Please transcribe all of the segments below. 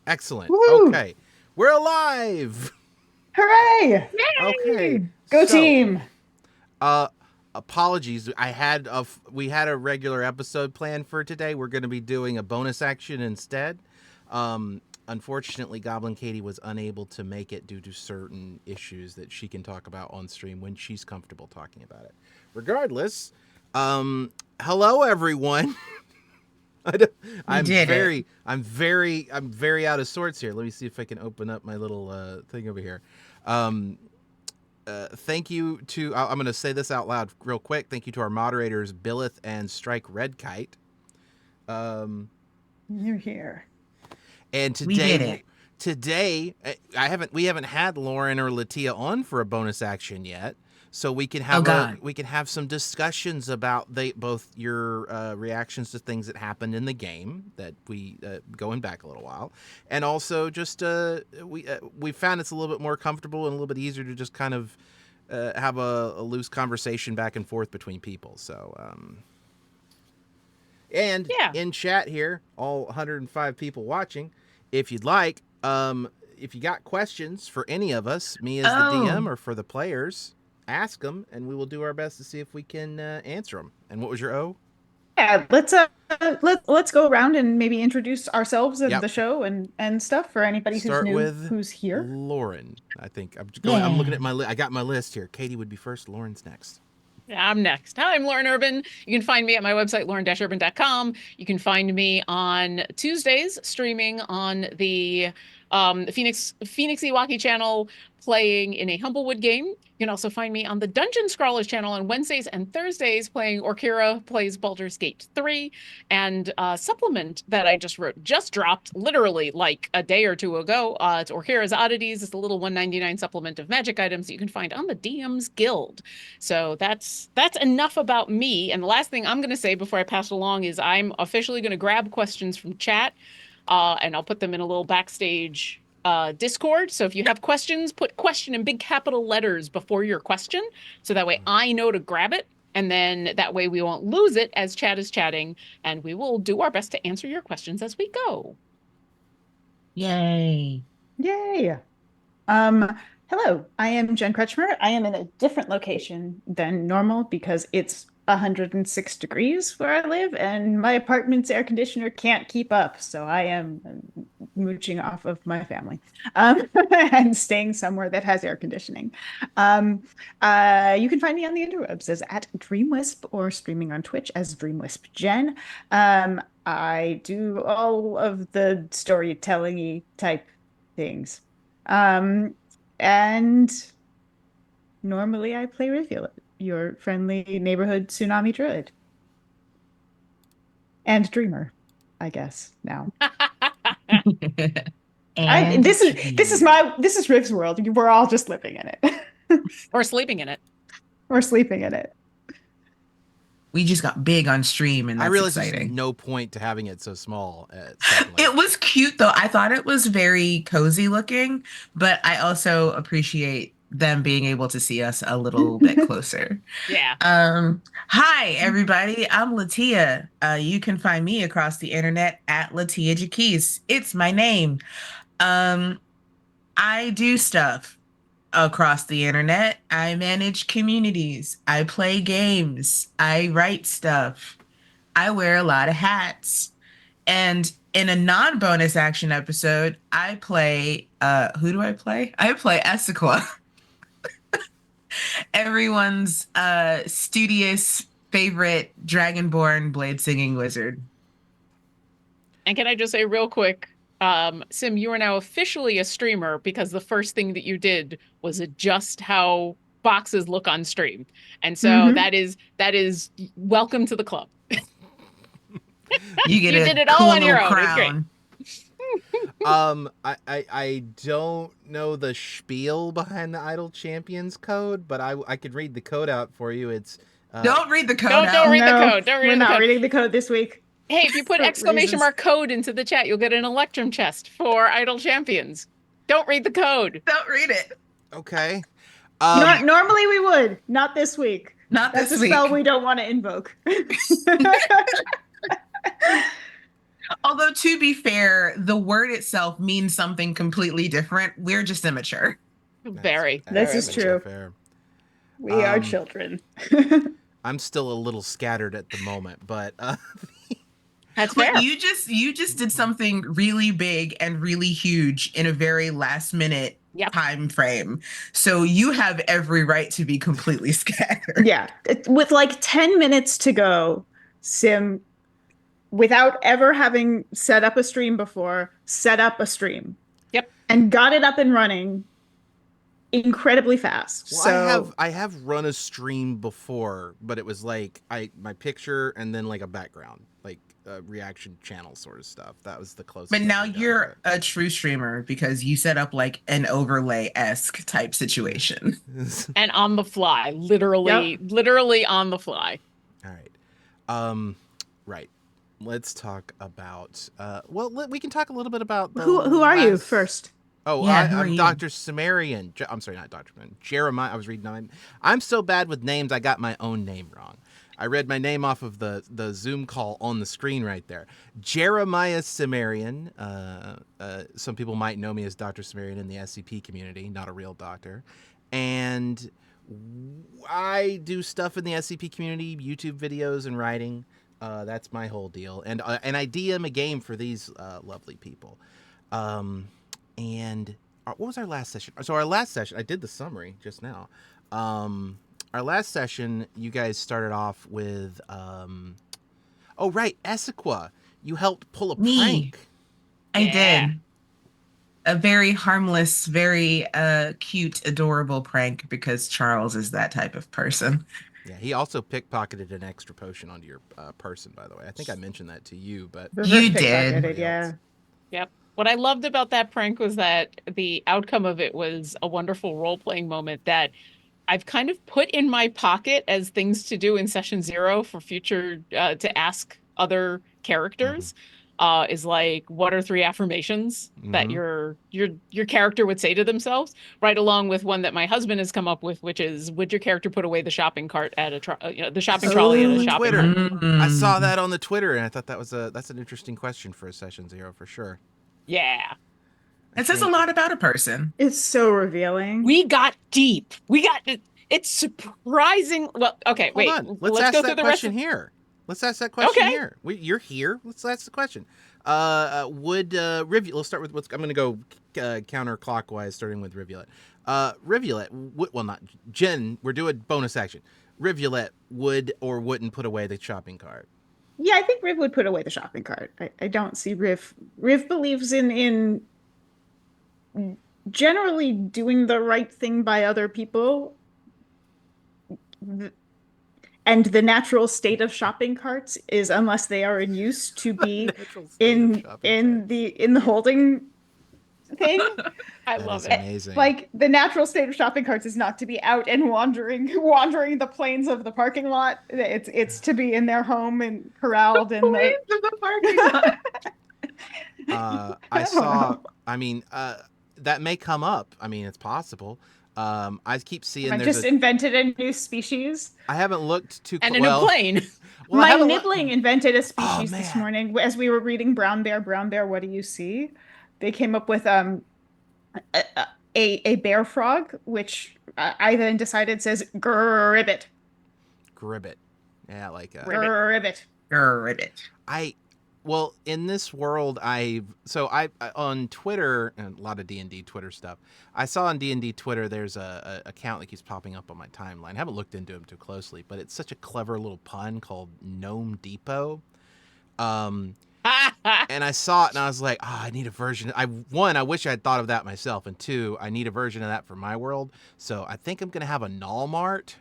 Excellent. Woo! Okay. We're alive. Hooray! Okay. Go So, team! uh apologies. We had a regular episode planned for today. We're going to be doing a bonus action instead. Unfortunately, Goblin Katie was unable to make it due to certain issues that she can talk about on stream when she's comfortable talking about it. Regardless, hello everyone. I don't, We did it. I'm very out of sorts here. Let me see if I can open up my little thing over here. Um, Thank you to I'm going to say this out loud real quick. Thank you to our moderators Billith and Strike Red Kite. You're here. And We did it. today we haven't had Lauren or Latia on for a bonus action yet. So we can have God. we can have some discussions about both your reactions to things that happened in the game that we going back a little while, and also just we found it's a little bit more comfortable and a little bit easier to just kind of have a loose conversation back and forth between people. So and Yeah. in chat here, all 105 people watching, if you'd like, if you got questions for any of us, me as the DM or for the players, ask them, and we will do our best to see if we can answer them. And what was your O? Yeah, let's go around and maybe introduce ourselves and Yep. the show and stuff for anybody who's Start new with who's here. Lauren. I think I'm going. Yeah. I'm looking at my I got my list here. Katie would be first. Lauren's next. I'm next. Hi, I'm Lauren Urban. You can find me at my website, lauren-urban.com. You can find me on Tuesdays streaming on the Phoenix Iwaki channel, playing in a Humblewood game. You can also find me on the Dungeon Scrawlers channel on Wednesdays and Thursdays, playing Orkira Plays Baldur's Gate 3. And supplement that I just wrote just dropped literally like a day or two ago. It's Orkira's Oddities. It's a little $1.99 supplement of magic items that you can find on the DM's Guild. So that's enough about me. And the last thing I'm going to say before I pass it along is I'm officially going to grab questions from chat, and I'll put them in a little backstage Discord. So if you have questions, put question in big capital letters before your question, so that way I know to grab it. And then that way we won't lose it as chat is chatting, and we will do our best to answer your questions as we go. Yay. Yay. Hello, I am Jen Kretschmer. I am in a different location than normal because it's 106 degrees where I live, and my apartment's air conditioner can't keep up. So I am mooching off of my family, and staying somewhere that has air conditioning. You can find me on the interwebs as at DreamWisp or streaming on Twitch as DreamWisp Jen. I do all of the storytelling-y type things. And normally I play Rivulet, your friendly neighborhood tsunami druid. And dreamer, I guess, now. This is Riv's world. We're all just living in it. Or sleeping in it. Or sleeping in it. We just got big on stream, and that's I realize exciting. there's no point to having it so small. It was cute though. I thought it was very cozy looking, but I also appreciate them being able to see us a little bit closer. Yeah. Hi everybody, I'm Latia. You can find me across the internet at Latia Jaquise. It's my name. I do stuff across the internet. I manage communities. I play games. I write stuff. I wear a lot of hats. And in a non-bonus action episode, I play who do I play? I play Essequa. Everyone's studious favorite dragonborn blade singing wizard. And can I just say real quick, Sim, you are now officially a streamer because the first thing that you did was adjust how boxes look on stream. And so that is welcome to the club. You get You a did it cool all on your little own. It's great. crown. I don't know the spiel behind the Idle Champions code, but I could read the code out for you. It's Don't read the code Don't out. read the code. Don't read We're the not code. reading the code this week. Hey, if you put exclamation mark code into the chat, you'll get an Electrum chest for Idle Champions. Don't read the code. Don't read it. okay. Normally we would, not this week. Not That's this a week. spell we don't want to invoke. Although to be fair, the word itself means something completely different. We're just immature. Very. This very is much. true. Fair. We are Um, children. I'm still a little scattered at the moment, but That's fair. Look, you just did something really big and really huge in a very last minute Yep. time frame. So you have every right to be completely scattered. Yeah, with like 10 minutes to go, Sim, without ever having set up a stream before, set up a stream. Yep. And got it up and running incredibly fast. well, So I have run a stream before, but it was like my picture and then like a background, like a reaction channel sort of stuff. That was the closest. But I've now ever done you're a true streamer because you set up like an overlay-esque type situation. to it. And on the fly, literally on the fly. All right. Right. Let's talk about we can talk a little bit about the who are you last- first? Oh, Yeah, who are I'm you? Dr. Sumerian. I'm sorry, not Dr. Sumerian. Jeremiah. I was reading. I'm so bad with names. I got my own name wrong. I read my name off of the Zoom call on the screen right there. Jeremiah Sumerian. Some people might know me as Dr. Sumerian in the SCP community, not a real doctor. And I do stuff in the SCP community, YouTube videos and writing. That's my whole deal. And I DM a game for these lovely people. And what was our last session? So our last session, I did the summary just now. Our last session, you guys started off with, oh right, Essequa. You helped pull a Me. prank. I Yeah. did. A very harmless, very cute, adorable prank because Charles is that type of person. Yeah, he also pickpocketed an extra potion onto your person, by the way. I think I mentioned that to you, but You did. Pickpocketed, yeah. Yep. What I loved about that prank was that the outcome of it was a wonderful role-playing moment that I've kind of put in my pocket as things to do in session 0 for future to ask other characters. Is like, what are 3 affirmations that Mhm. your character would say to themselves? Right along with one that my husband has come up with, which is, would your character put away the shopping cart at the shopping trolley at Oh, a on shopping Twitter. mall? I saw Mm. that on the Twitter, and I thought that's an interesting question for a session 0 for sure. Yeah. It says a lot about a person. It's so revealing. We got deep. It's surprising. Well, okay, Hold wait. on. Let's go ask through that the rest question of here. Let's ask that question Okay. here. You're here. Let's ask the question. Would Rivulet? Let's start with what's. I'm going to go counterclockwise, starting with Rivulet. Rivulet. Well, not Jen. We're doing bonus action. Rivulet would or wouldn't put away the shopping cart. Yeah, I think Riv would put away the shopping cart. I don't see Riv. Riv believes in generally doing the right thing by other people. And the natural state of shopping carts is, unless they are in use, to be in the holding thing. I That love is it. amazing. Like, the natural state of shopping carts is not to be out and wandering the plains of the parking lot. It's to be in their home and corralled in the the parking lot. I don't saw. know. I mean, that may come up. I mean, it's possible. I keep seeing I there's just invented a new species. I haven't looked too And a well. new plane. Well, I My haven't nibbling invented a species this man. morning as we were reading Brown Bear, what do you see? They came up with a bear frog, which I then decided says gribbit. Gribbit. Yeah, like Gribbit. Ribbit. well, in this world, I on Twitter and a lot of D&D Twitter stuff. I saw on D&D Twitter there's a account that keeps popping up on my timeline. I haven't looked into him too closely, but it's such a clever little pun called Gnome Depot. And I saw it and I was like, I need a version. I wish I had thought of that myself, and 2, I need a version of that for my world. So I think I'm gonna have a Nullmart,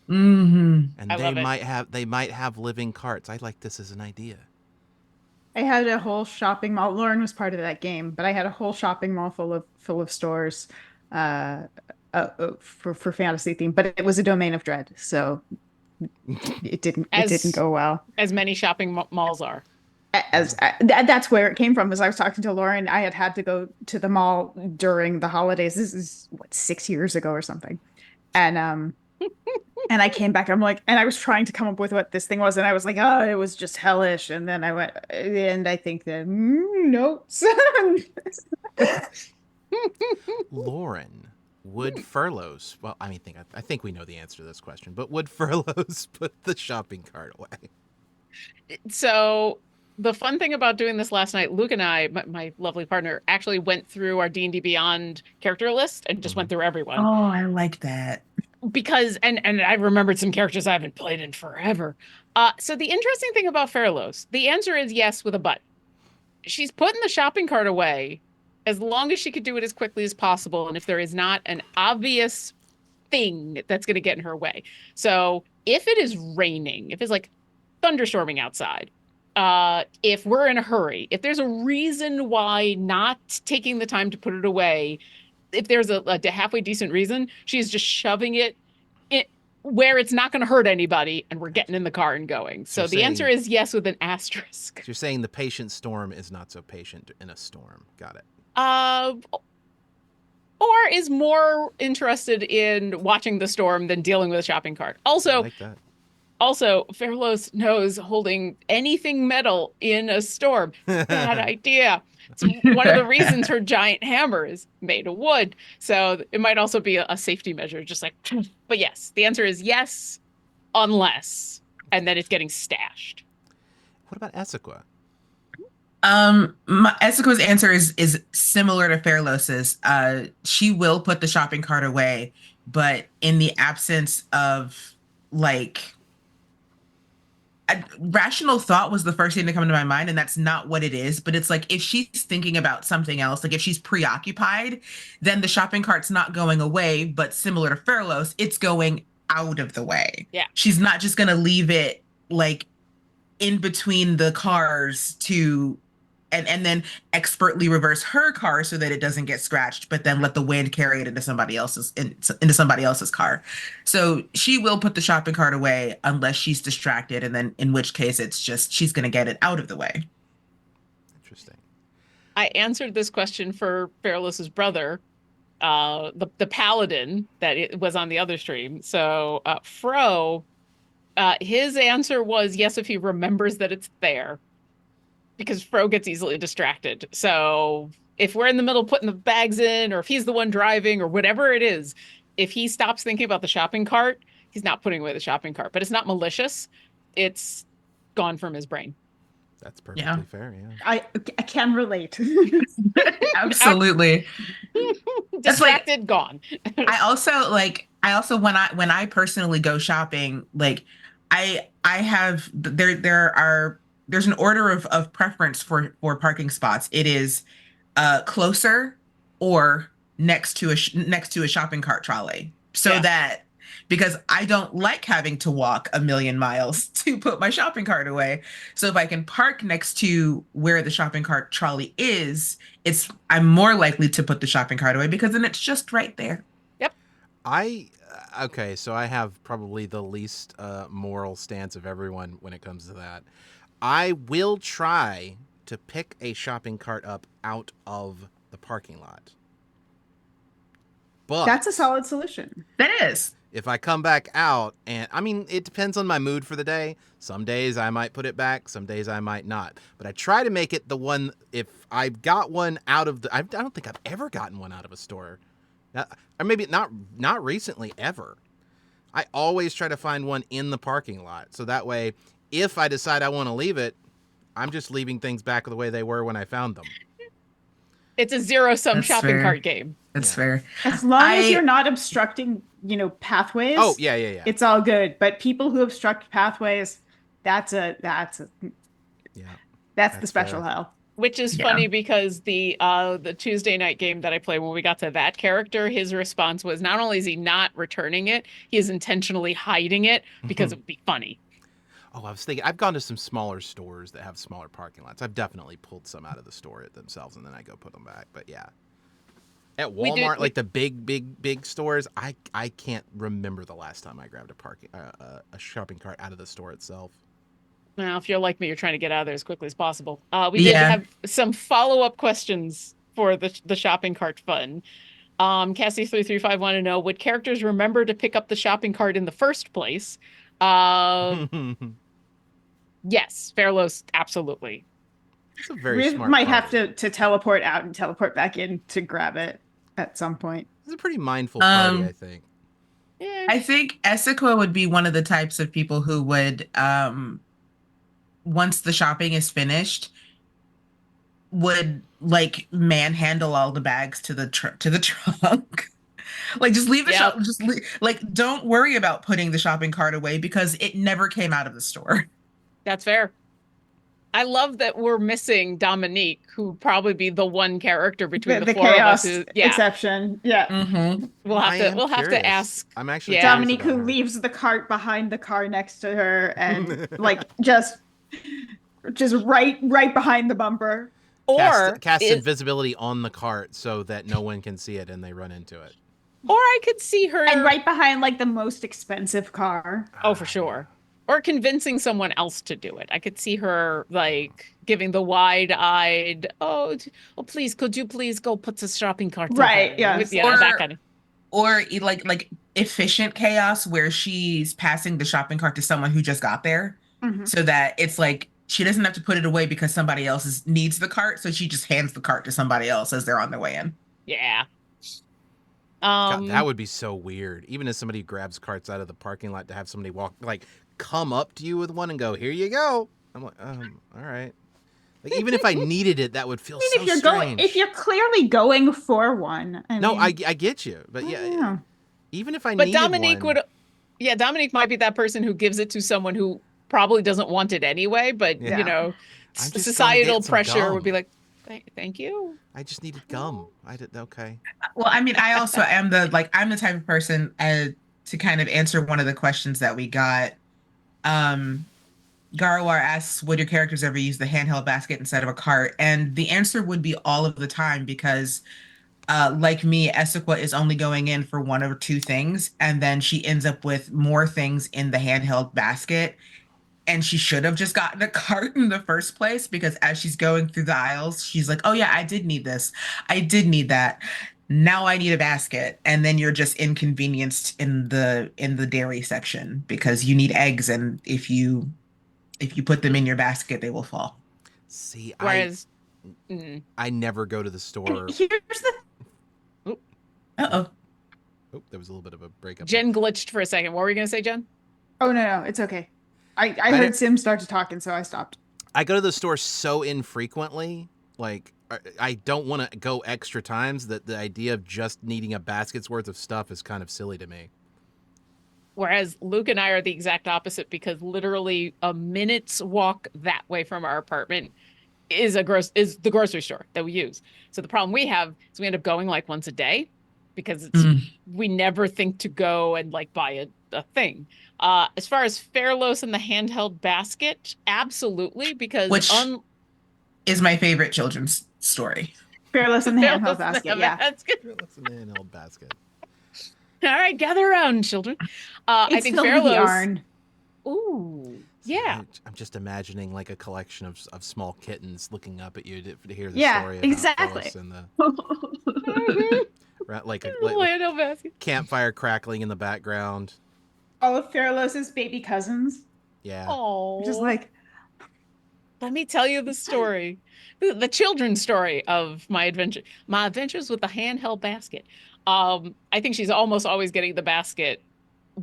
Mm-hmm. and I love it. they might have living carts. I like this as an idea. I had a whole shopping mall. Lauren was part of that game, but I had a whole shopping mall full of stores for fantasy theme. But it was a domain of dread, so it didn't go well. As many shopping malls are. That's where it came from. As I was talking to Lauren, I had to go to the mall during the holidays. This is 6 years ago or something, and And I came back, I'm like, and I was trying to come up with what this thing was, and I was like, oh, it was just hellish. And then I went, and I think that, notes. Lauren, would Furloughs? Well, I think we know the answer to this question, but would Furloughs put the shopping cart away? So the fun thing about doing this last night, Luke and I, my lovely partner, actually went through our D&D Beyond character list and just went through everyone. Oh, I like that. Because and I remembered some characters I haven't played in forever. So the interesting thing about Fairlos, the answer is yes with a but. She's putting the shopping cart away as long as she could do it as quickly as possible, and if there is not an obvious thing that's going to get in her way. So if it is raining, if it's like thunderstorming outside, if we're in a hurry, if there's a reason why not taking the time to put it away, if there's a halfway decent reason, she's just shoving it in where it's not going to hurt anybody, and we're getting in the car and going. So You're the answer saying- is yes with an asterisk. So you're saying the patient storm is not so patient in a storm. Got it. Or is more interested in watching the storm than dealing with a shopping cart. I Also, like that. Fairlos knows holding anything metal in a storm. Bad idea. It's one of the reasons her giant hammer is made of wood. So it might also be a safety measure, just like, but yes, the answer is yes, unless, and then it's getting stashed. What about Essequa? Esco's answer is similar to Fairlos's. She will put the shopping cart away, but in the absence of like rational thought was the first thing to come to my mind, and that's not what it is. But it's like if she's thinking about something else, like if she's preoccupied, then the shopping cart's not going away. But similar to Fairlos, it's going out of the way. Yeah. She's not just gonna leave it like in between the cars to and then expertly reverse her car so that it doesn't get scratched, but then let the wind carry it into somebody else's car. So she will put the shopping cart away unless she's distracted, and then in which case it's just she's going to get it out of the way. Interesting. I answered this question for Fairless's brother, the paladin that it was on the other stream. So Fro, his answer was yes if he remembers that it's there, because Fro gets easily distracted. So if we're in the middle putting the bags in, or if he's the one driving, or whatever it is, if he stops thinking about the shopping cart, he's not putting away the shopping cart. But it's not malicious. It's gone from his brain. That's perfectly fair. Yeah. I can relate. Absolutely. Distracted, gone. I also when I personally go shopping, like I have there's an order of preference for parking spots. It is closer or next to a shopping cart trolley, so that because I don't like having to walk a million miles to put my shopping cart away. So if I can park next to where the shopping cart trolley is, I'm more likely to put the shopping cart away because then it's just right there. Okay, so I have probably the least moral stance of everyone when it comes to that. I will try to pick a shopping cart up out of the parking lot. But That's a solid solution. That is. if I come back out, and I mean, it depends on my mood for the day. Some days I might put it back, some days I might not. But I try to make it the one, if I've got one out of the, I don't think I've ever gotten one out of a store. Or maybe not recently, ever. I always try to find one in the parking lot. So that way, if I decide I want to leave it, I'm just leaving things back the way they were when I found them. It's a zero-sum That's shopping fair. cart game. That's Yeah. fair. As long as I- you're not obstructing, pathways. Oh, yeah. It's all good. But people who obstruct pathways, that's Yeah. the That's special fair. hell. Which is Yeah. funny because the Tuesday night game that I played, when we got to that character, his response was not only is he not returning it, he is intentionally hiding it because it would be funny. Oh, I was thinking, I've gone to some smaller stores that have smaller parking lots. I've definitely pulled some out of the store themselves, and then I go put them back. But yeah. At We did- Walmart, like the big stores, I can't remember the last time I grabbed a shopping cart out of the store itself. Now, if you're like me, you're trying to get out of there as quickly as possible. We did Yeah. have some follow-up questions for the shopping cart fun. Cassie335 want to know, would characters remember to pick up the shopping cart in the first place? Yes, Fairlos, absolutely. It's a very Riv smart might party. have to teleport out and teleport back in to grab it at some point. It's a pretty mindful party, Um, I think. Yeah. I think Essequa would be one of the types of people who would, once the shopping is finished, would like manhandle all the bags to the trunk. Like just leave the Yep. shop. Like don't worry about putting the shopping cart away because it never came out of the store. That's fair. I love that we're missing Dominique, who'd probably be the one character between the four chaos of us who, yeah, exception. Yeah. Mm-hmm. we'll I am have to curious. ask. I'm actually Yeah. curious Dominique, about who her. leaves the cart behind the car next to her and like just right behind the bumper. Or cast is- invisibility on the cart so that no one can see it and they run into it. or I could see her. And right behind like the most expensive car. Oh, for sure. Or convincing someone else to do it. I could see her like giving the wide-eyed, oh, please, could you please go put the shopping cart Right, away?" yes. Yeah, Or- that kind of. Or like efficient chaos where she's passing the shopping cart to someone who just got there, Mhm. so that it's like she doesn't have to put it away because somebody else needs the cart, so she just hands the cart to somebody else as they're on their way in. Yeah. God, that would be so weird. Even as somebody who grabs carts out of the parking lot, to have somebody come up to you with one and go, "Here you go." I'm like, all right. Like, even if I needed it, that would feel I mean, so if you're strange. if you're clearly going for one. No, I I get you, but yeah, even if I But needed Dominique one, would, yeah, Dominique might be that person who gives it to someone who probably doesn't want it anyway, but Yeah. you know, I'm just societal gonna get some pressure would be gum. like, thank you. I just needed gum. I did okay. Well, I mean, I also am I'm the type of person to kind of answer one of the questions that we got. Garwar asks, would your characters ever use the handheld basket instead of a cart? And the answer would be all of the time because, like me, Essequa is only going in for one or two things, and then she ends up with more things in the handheld basket. And she should have just gotten a cart in the first place because as she's going through the aisles, she's like, oh yeah, I did need this. I did need that. Now I need a basket. And then you're just inconvenienced in the dairy section because you need eggs, and if you put them in your basket, they will fall. See, Whereas, I never go to the store. Here's the Uh-oh. Oh, there was a little bit of a breakup. Jen glitched for a second. What were you gonna say, Jen? Oh no, it's okay. I I heard don't- Sim start to talk and so I stopped. I go to the store so infrequently. Like, I don't want to go extra times, that the idea of just needing a basket's worth of stuff is kind of silly to me. Whereas Luke and I are the exact opposite because literally a minute's walk that way from our apartment is the grocery store that we use. So the problem we have is we end up going like once a day because we never think to go and like buy a thing. As far as Fairlos and the handheld basket, absolutely, because Which is my favorite children's story. Fearless in the Fairlos handheld and the basket. Yeah. basket. That's an handheld basket. All right, gather around, children. I It's think filled with the Fairlos. yarn. Ooh, yeah. I'm just imagining like a collection of small kittens looking up at you to hear the Yeah, story about exactly. Phyllis and the like a Handheld basket. campfire crackling in the background. All of Fearless's baby cousins. Yeah. Oh, Just like let me tell you the story, the children's story of my adventures with the handheld basket. I think she's almost always getting the basket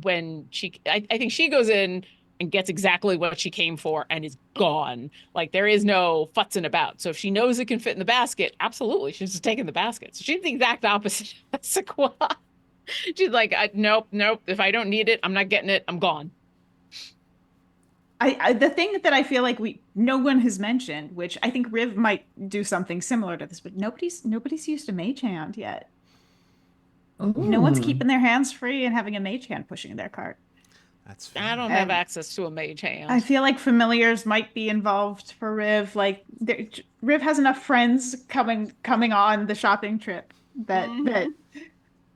when I think she goes in and gets exactly what she came for and is gone. Like there is no futzing about. So if she knows it can fit in the basket, absolutely, she's just taking the basket. So she's the exact opposite of Sequoia. She's like, nope. If I don't need it, I'm not getting it. I'm gone. the thing that I feel like no one has mentioned, which I think Riv might do something similar to this, but nobody's used a mage hand yet. No one's Ooh. keeping their hands free and having a mage hand pushing their cart. That's fair. I don't have And access to a mage hand. I feel like familiars might be involved for Riv. Like Riv has enough friends coming on the shopping trip that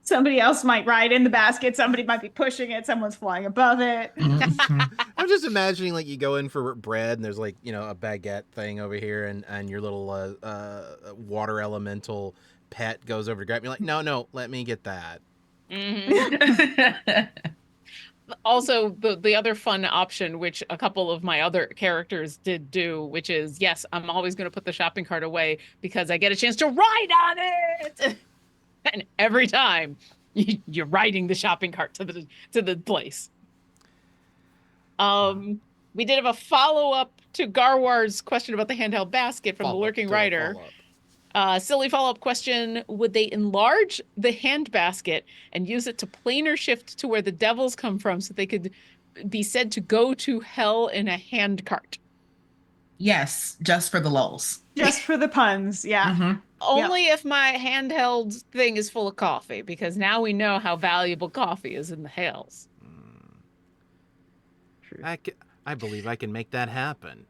Somebody else might ride in the basket. Somebody might be pushing it. Someone's flying above it. Mhm. I'm just imagining like you go in for bread and there's like, you know, a baguette thing over here and your little water elemental pet goes over to grab me like, no, let me get that. Mhm. Also, the other fun option, which a couple of my other characters did do, which is, yes, I'm always going to put the shopping cart away because I get a chance to ride on it. And every time you're riding the shopping cart to the place. We did have a follow-up to Garwar's question about the handheld basket from the Lurking Rider. Silly follow-up question: would they enlarge the hand basket and use it to planar shift to where the devils come from so they could be said to go to hell in a hand cart? Yes, just for the lulz. Just for the puns. Yeah. Mhm. Only if my handheld thing is full of coffee, because now we know how valuable coffee is in the hells. True. I believe I can make that happen.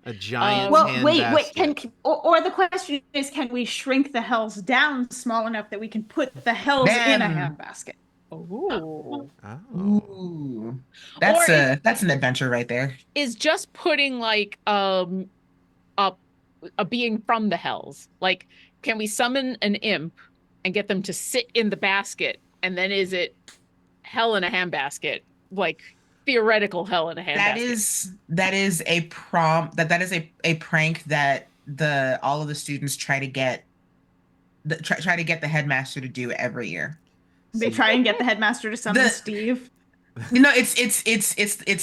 A giant Well, hand wait. basket. Or the question is, can we shrink the hells down small enough that we can put the hells in a Them. handbasket? Ooh. Oh. Ooh. Or That's an adventure right there. is just putting like a being from the hells. Like, can we summon an imp and get them to sit in the basket? And then is it hell in a handbasket? Like theoretical hell in a handbasket. That is a that is a prank that all of the students try to get try to get the headmaster to do every year. They try and get the headmaster to summon Steve. No, it's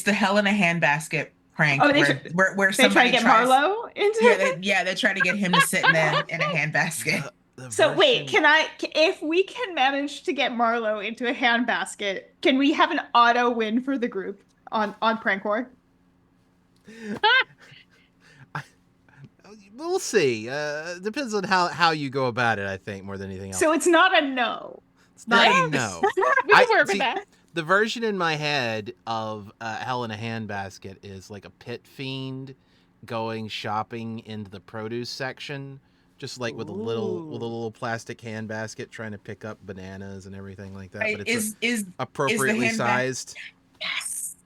the hell in a handbasket prank Oh, where they try somebody to get tries. Marlowe into They try to get him to sit in a handbasket. So wait, if we can manage to get Marlowe into a handbasket, can we have an auto win for the group on Prank War? We'll see. Depends on how you go about it, I think, more than anything else. So it's not a no. It's not Yeah. a no. We can work with that. The version in my head of Hell in a Handbasket is like a pit fiend going shopping into the produce section, just like with a little plastic handbasket, trying to pick up bananas and everything like that. Right. But it's Is appropriately sized. Yes.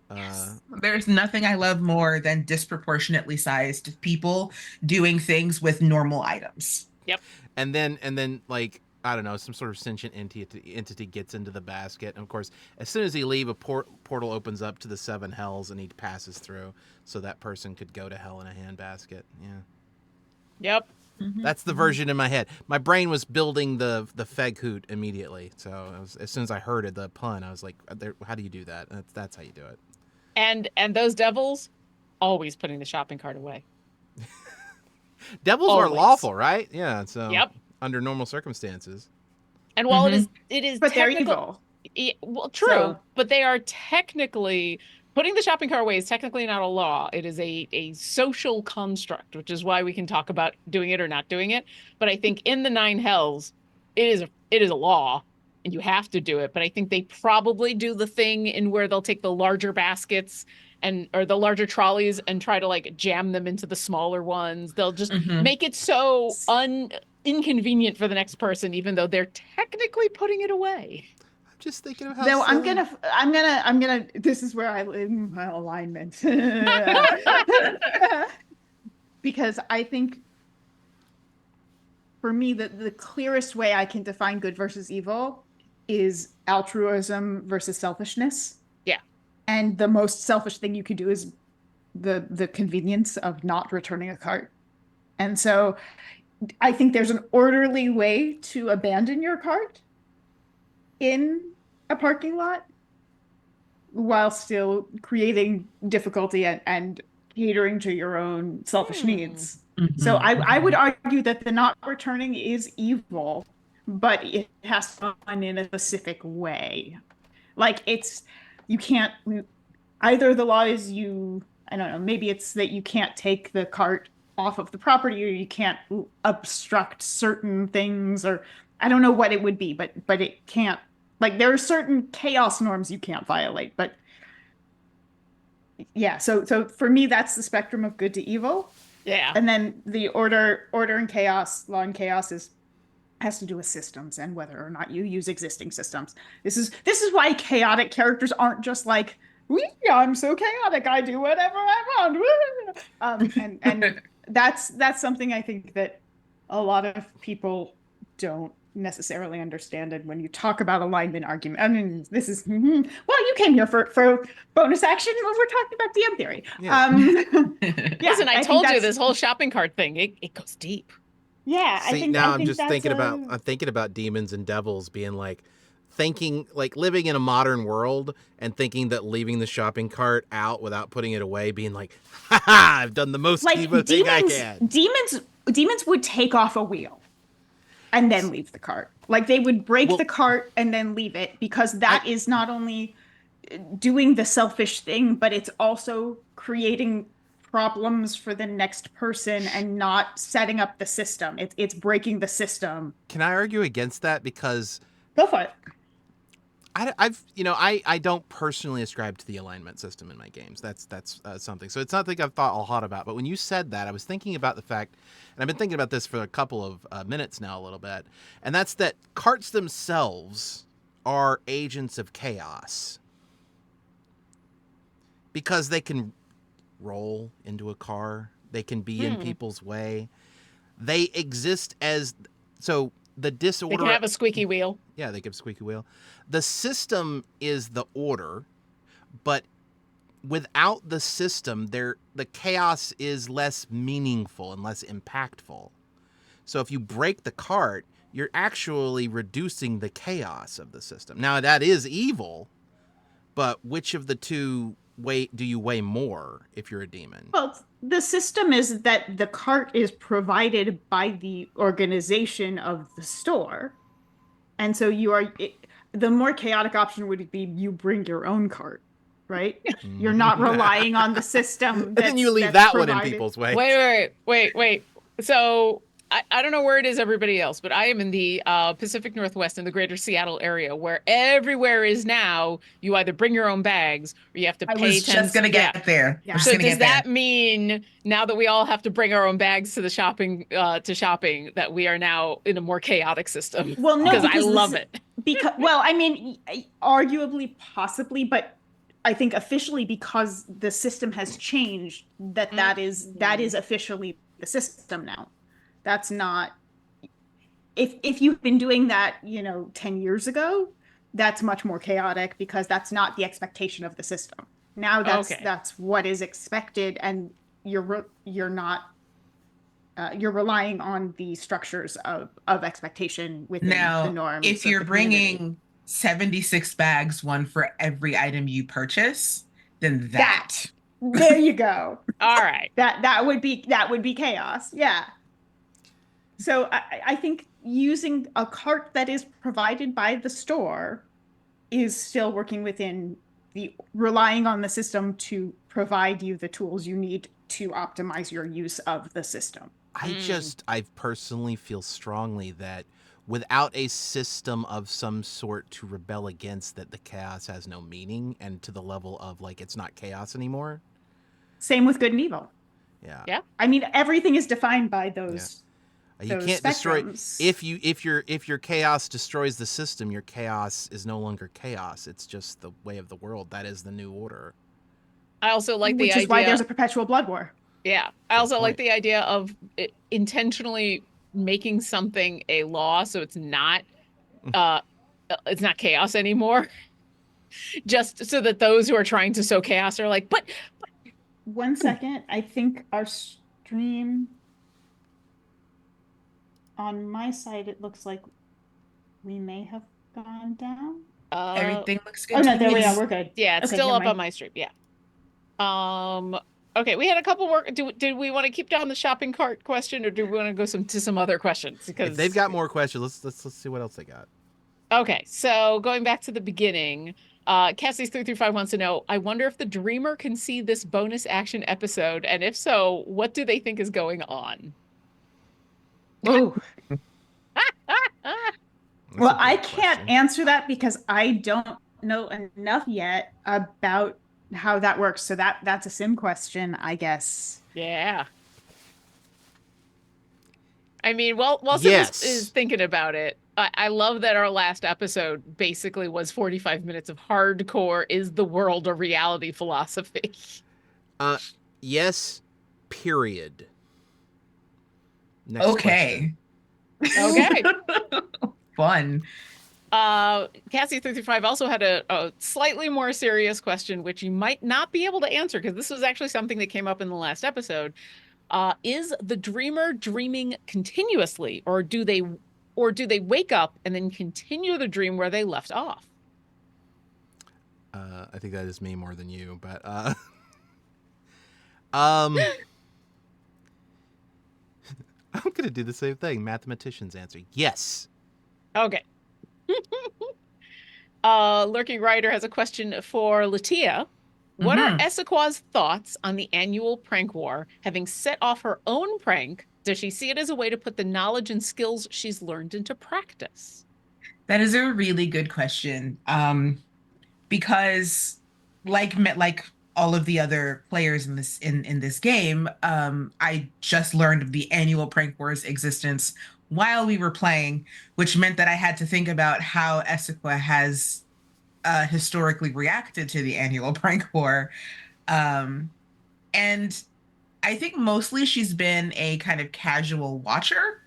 Uh, There's nothing I love more than disproportionately sized people doing things with normal items. Yep. and then like, I don't know, some sort of sentient entity gets into the basket. And of course, as soon as he leaves, a portal opens up to the seven hells and he passes through, so that person could go to hell in a handbasket. Yeah. Yep. That's the version in my head. My brain was building the feg hoot immediately. So as soon as I heard it, the pun, I was like, how do you do that? That's how you do it. And those devils always putting the shopping cart away. Devils are Always. lawful, right? Yeah. So Yep. under normal circumstances. And while it is But they're technical, evil. well, true, So- but they are technically putting the shopping cart away is technically not a law. It is a social construct, which is why we can talk about doing it or not doing it. But I think in the nine hells, it is a law, and you have to do it. But I think they probably do the thing in where they'll take the larger baskets or the larger trolleys and try to like jam them into the smaller ones. They'll just Mhm. make it so inconvenient for the next person, even though they're technically putting it away. I'm just thinking of how. No, I'm silly- gonna. This is where I live in my alignment. Because I think for me, the clearest way I can define good versus evil is altruism versus selfishness. Yeah. And the most selfish thing you could do is the convenience of not returning a cart. And so I think there's an orderly way to abandon your cart in a parking lot while still creating difficulty and catering to your own selfish needs. So I would argue that the not returning is evil, but it has to be done in a specific way. Like you can't, either the law is I don't know, maybe it's that you can't take the cart off of the property, or you can't obstruct certain things, or I don't know what it would be, but it can't, like there are certain chaos norms you can't violate. But yeah, so for me, that's the spectrum of good to evil. Yeah. And then the order and chaos, law and chaos has to do with systems and whether or not you use existing systems. This is why chaotic characters aren't just like, I'm so chaotic, I do whatever I want. And that's something I think that a lot of people don't necessarily understand. And when you talk about alignment argument, I mean, this is well, you came here for bonus action. Well, we're talking about DM theory. Yeah. Yeah, Listen, I think told you that's- this whole shopping cart thing, it goes deep. Yeah, I See, think now I I'm think just that's thinking about a- I'm thinking about demons and devils being like thinking like living in a modern world and thinking that leaving the shopping cart out without putting it away, being like, ha ha, I've done the most like evil thing I can. demons would take off a wheel and then leave the cart. Like they would break Well- the cart and then leave it because that is not only doing the selfish thing, but it's also creating problems for the next person and not setting up the system. It's breaking the system. Can I argue against that? Because Go for it. I don't personally ascribe to the alignment system in my games. That's something. So it's not something I've thought a lot about. But when you said that, I was thinking about the fact, and I've been thinking about this for a couple of minutes now, a little bit, and that's that carts themselves are agents of chaos because they can roll into a car. They can be in people's way. They exist as so. The They disorder. can have a squeaky wheel. Yeah, they give squeaky wheel. The system is the order, but without the system, the chaos is less meaningful and less impactful. So if you break the cart, you're actually reducing the chaos of the system. Now that is evil, but which of the two do you weigh more if you're a demon? Well, the system is that the cart is provided by the organization of the store. And so the more chaotic option would be you bring your own cart, right? You're not relying on the system. And then you leave that one in people's way. Wait. So I don't know where it is everybody else, but I am in the Pacific Northwest in the greater Seattle area where everywhere is now you either bring your own bags or you have to I pay was 10 just gonna get there. Yeah. We're just So gonna does get there. that mean now that we all have to bring our own bags to the shopping that we are now in a more chaotic system? Well, no, because I because love it. Because, well, I mean, arguably, possibly, but I think officially because the system has changed, that is officially the system now. That's not if you've been doing that, 10 years ago, that's much more chaotic because that's not the expectation of the system. Now that's what is expected, and you're not you're relying on the structures of expectation within the norms. If you're bringing 76 bags, one for every item you purchase, then there you go. All right. That would be chaos. Yeah. So I think using a cart that is provided by the store is still working within relying on the system to provide you the tools you need to optimize your use of the system. I personally feel strongly that without a system of some sort to rebel against, that the chaos has no meaning, and to the level of like it's not chaos anymore. Same with good and evil. Yeah. Yeah. I mean, everything is defined by those. You those can't spectrums. destroy if your chaos destroys the system, your chaos is no longer chaos. It's just the way of the world. That is the new order. I also like the which idea. is why there's a perpetual blood war. Yeah. I also like point. the idea of intentionally making something a law so it's not chaos anymore. Just so that those who are trying to sow chaos are like, but 1 second. I think our stream on my side, it looks like we may have gone down. everything looks good. Oh no, to there me. we are. We're good. yeah, it's Okay, still never up on mind. my stream. Yeah. Okay, we had a couple more. Did we want to keep down the shopping cart question, or do we want to go to some other questions? Because If they've got more questions, let's see what else they got. Okay, so going back to the beginning, Cassie335 wants to know, I wonder if the Dreamer can see this bonus action episode, and if so, what do they think is going on? Oh, That's well, a I good can't question. answer that because I don't know enough yet about how that works. So that's a sim question, I guess. Yeah. I mean, while Sim Yes. is thinking about it, I love that our last episode basically was 45 minutes of hardcore is the world a reality philosophy. Yes, period. Next Okay. Okay. Fun. Cassie335 also had a slightly more serious question, which you might not be able to answer because this was actually something that came up in the last episode. Is the dreamer dreaming continuously, or do they wake up and then continue the dream where they left off? I think that is me more than you, but I'm gonna do the same thing. Mathematician's answer. Yes. Okay. Lurking Rider has a question for Latia. What are Essequa's thoughts on the annual prank war? Having set off her own prank, does she see it as a way to put the knowledge and skills she's learned into practice? That is a really good question. Because like all of the other players in this game, I just learned of the annual prank war's existence while we were playing, which meant that I had to think about how Essequa has historically reacted to the annual prank war. And I think mostly she's been a kind of casual watcher.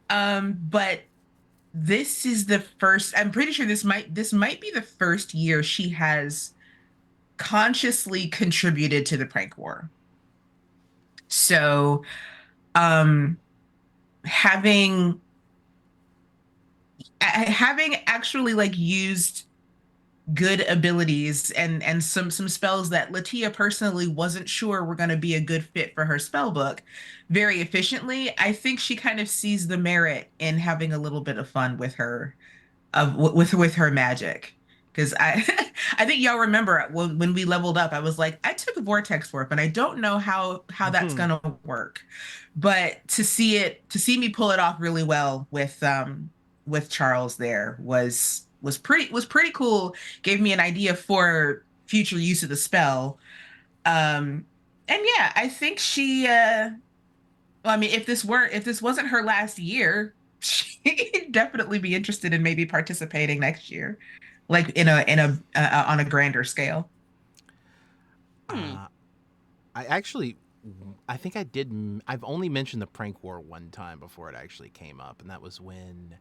But this is the first, I'm pretty sure this might be the first year she has consciously contributed to the prank war. So having actually like used good abilities and some spells that Latia personally wasn't sure were going to be a good fit for her spell book very efficiently, I think she kind of sees the merit in having a little bit of fun with her with her magic. Because I I think y'all remember when we leveled up, I was like, I took a vortex warp and I don't know how that's gonna work. But to see me pull it off really well with Charles there was pretty cool. Gave me an idea for future use of the spell. And yeah, I think she well, I mean, if this wasn't her last year, she'd definitely be interested in maybe participating next year, like in a on a grander scale. I think I've only mentioned the prank war one time before it actually came up, and that was when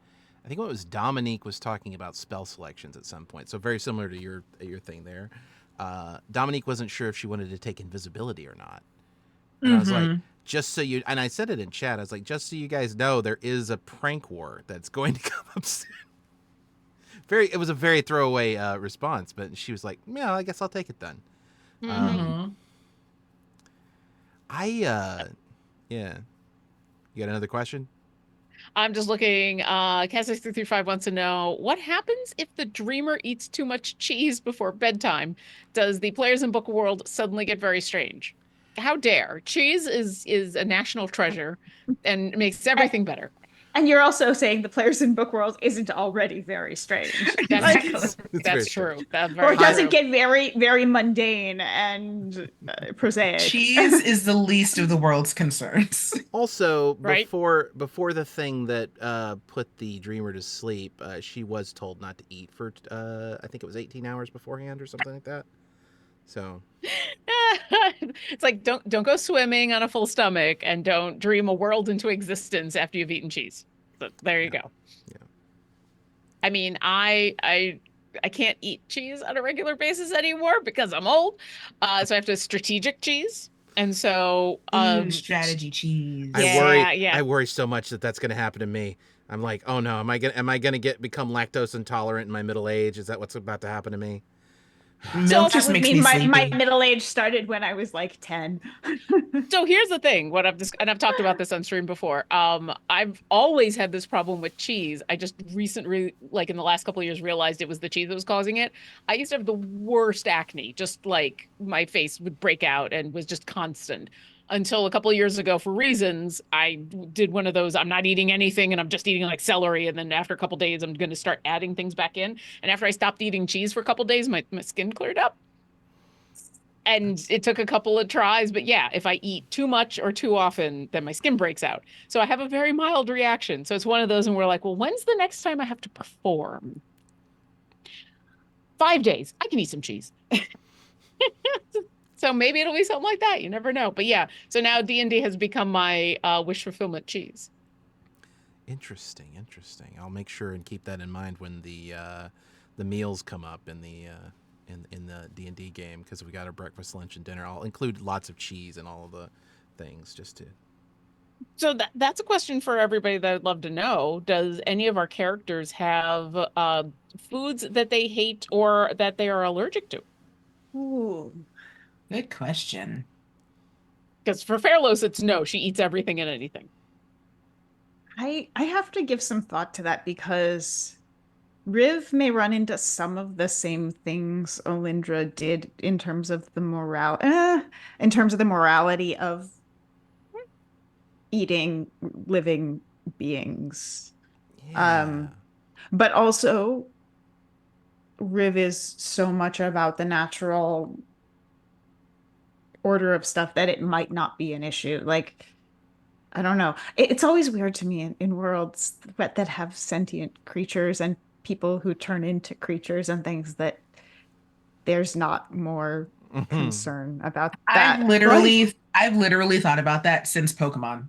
I think it was Dominique was talking about spell selections at some point. So very similar to your thing there. Dominique wasn't sure if she wanted to take invisibility or not. And I was like, just so you, and I said it in chat, I was like, just so you guys know, there is a prank war that's going to come up soon. It was a very throwaway response, but she was like, yeah, I guess I'll take it then. Yeah. You got another question? I'm just looking. Cassie335 wants to know what happens if the dreamer eats too much cheese before bedtime. Does the players in Book World suddenly get very strange? How dare! Cheese is a national treasure and makes everything better. And you're also saying the players in Book World isn't already very strange. That's true. That's very or doesn't true. get very, very mundane and prosaic. Cheese is the least of the world's concerns. Also, Right? before the thing that put the dreamer to sleep, she was told not to eat for I think it was 18 hours beforehand or something like that. So It's like don't go swimming on a full stomach and don't dream a world into existence after you've eaten cheese. So there you go. Yeah. I mean, I can't eat cheese on a regular basis anymore because I'm old. So I have to strategic cheese. And so strategy cheese. I worry so much that that's going to happen to me. I'm like, oh no, am I going to become lactose intolerant in my middle age? Is that what's about to happen to me? Milk just makes me sleepy. My middle age started when I was like 10. So here's the thing, and I've talked about this on stream before. I've always had this problem with cheese. I just recently, like in the last couple of years, realized it was the cheese that was causing it. I used to have the worst acne, just like my face would break out and was just constant. Until a couple of years ago, for reasons, I did one of those, I'm not eating anything and I'm just eating like celery. And then after a couple of days, I'm going to start adding things back in. And after I stopped eating cheese for a couple of days, my skin cleared up. and it took a couple of tries, but yeah, if I eat too much or too often, then my skin breaks out. So I have a very mild reaction. So it's one of those, and we're like, well, when's the next time I have to perform? 5 days. I can eat some cheese. So maybe it'll be something like that. You never know. But yeah, so now D&D has become my wish fulfillment cheese. Interesting. I'll make sure and keep that in mind when the meals come up in the D&D game, because we got our breakfast, lunch, and dinner. I'll include lots of cheese and all of the things just to. So that's a question for everybody that I'd love to know. Does any of our characters have foods that they hate or that they are allergic to? Ooh. Good question. Because for Fairlos, it's no. She eats everything and anything. I have to give some thought to that because Riv may run into some of the same things Olindra did in terms of the morality of eating living beings. Yeah. But also Riv is so much about the natural order of stuff that it might not be an issue. Like, I don't know. It's always weird to me in worlds that have sentient creatures and people who turn into creatures and things that there's not more concern about that. I've literally thought about that since Pokemon.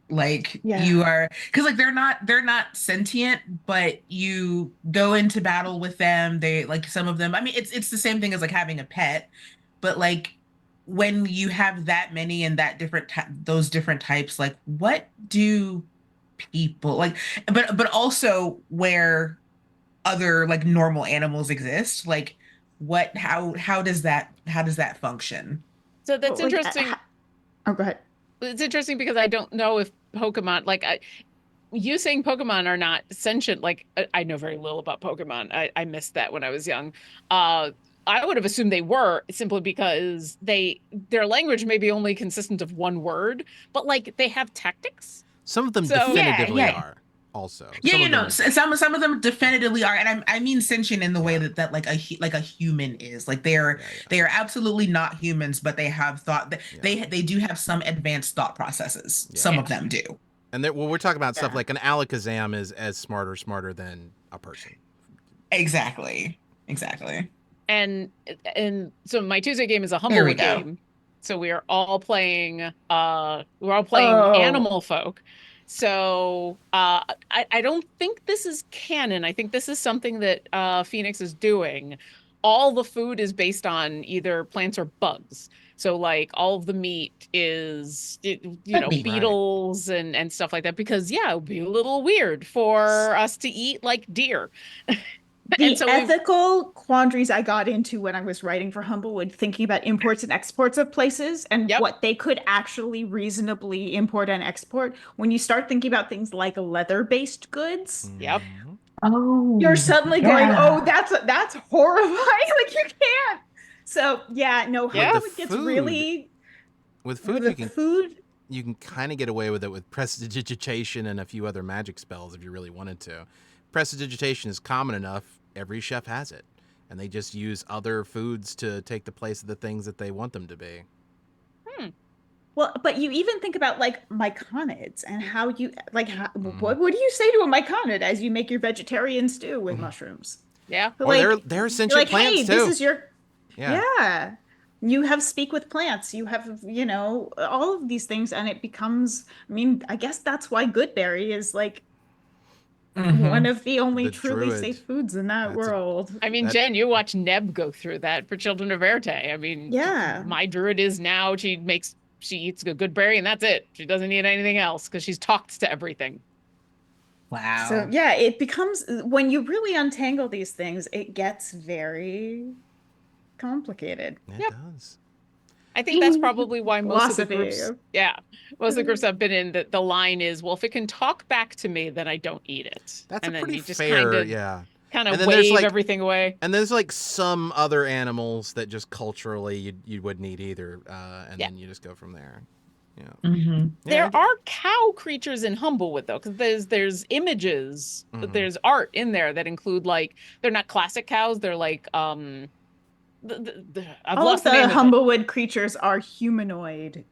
Like Yeah. you are, because like they're not sentient, but you go into battle with them. They like some of them. I mean, it's the same thing as like having a pet, but like when you have that many and that those different types, like what do people like? But also where other like normal animals exist, like how does that function? So that's Like, interesting. Oh, go ahead. It's interesting because I don't know if Pokemon, you saying Pokemon are not sentient, like I know very little about Pokemon. I missed that when I was young. I would have assumed they were, simply because their language may be only consistent of one word, but like they have tactics. Some of them So- definitively Yeah. are also. Yeah, Some you of know, them are. some of them definitively are, and I mean sentient in the way Yeah. that like a human is. Like they are absolutely not humans, but they have thought that they do have some advanced thought processes. Yeah. Some of them do. And we're talking about stuff Yeah. like an Alakazam is as smarter than a person. Exactly. And so my Tuesday game is a There we Humblewood go. game. So we're all playing Oh. Animal Folk. So I don't think this is canon. I think this is something that Phoenix is doing. All the food is based on either plants or bugs. So like all of the meat is beetles and stuff like that, because it would be a little weird for us to eat like deer. The so ethical quandaries I got into when I was writing for Humblewood, thinking about imports and exports of places and Yep. what they could actually reasonably import and export. When you start thinking about things like leather-based goods, Yep. Mhm. Oh, you're suddenly going, yeah. "Oh, that's horrifying!" Like you can't. So yeah, no, Yeah. Humblewood gets really With food, the food. you can kind of get away with it with prestidigitation and a few other magic spells if you really wanted to. Prestidigitation is common enough; every chef has it, and they just use other foods to take the place of the things that they want them to be. Well, but you even think about like myconids and how you like Mm. what do you say to a myconid as you make your vegetarian stew with mushrooms? Yeah. Or Like, they're you're sentient like, plants hey, too. this is your Yeah. yeah. You have speak with plants. You have, all of these things, and it becomes. I mean, I guess that's why Goodberry is like one of the only The truly druid. safe foods in that That's a- world. I mean, That- Jen, you watch Neb go through that for Children of Verte. I mean, Yeah. my druid is now she eats a good berry and that's it. She doesn't eat anything else because she's talked to everything. Wow. So yeah, it becomes when you really untangle these things, it gets very complicated. It Yep. does. I think that's probably why most of the Philosophy. groups, most of the groups I've been in, that the line is, well, if it can talk back to me, then I don't eat it. That's and a then pretty you just fair, yeah. kind And of then there's, wave like- everything away. And there's like some other animals that just culturally you wouldn't eat either, and Yeah. then you just go from there. Yeah. Mhm. There are cow creatures in Humblewood though, because there's images, Mhm. there's art in there that include, like, they're not classic cows, they're like I've All lost of the name the of it. Humblewood creatures are humanoid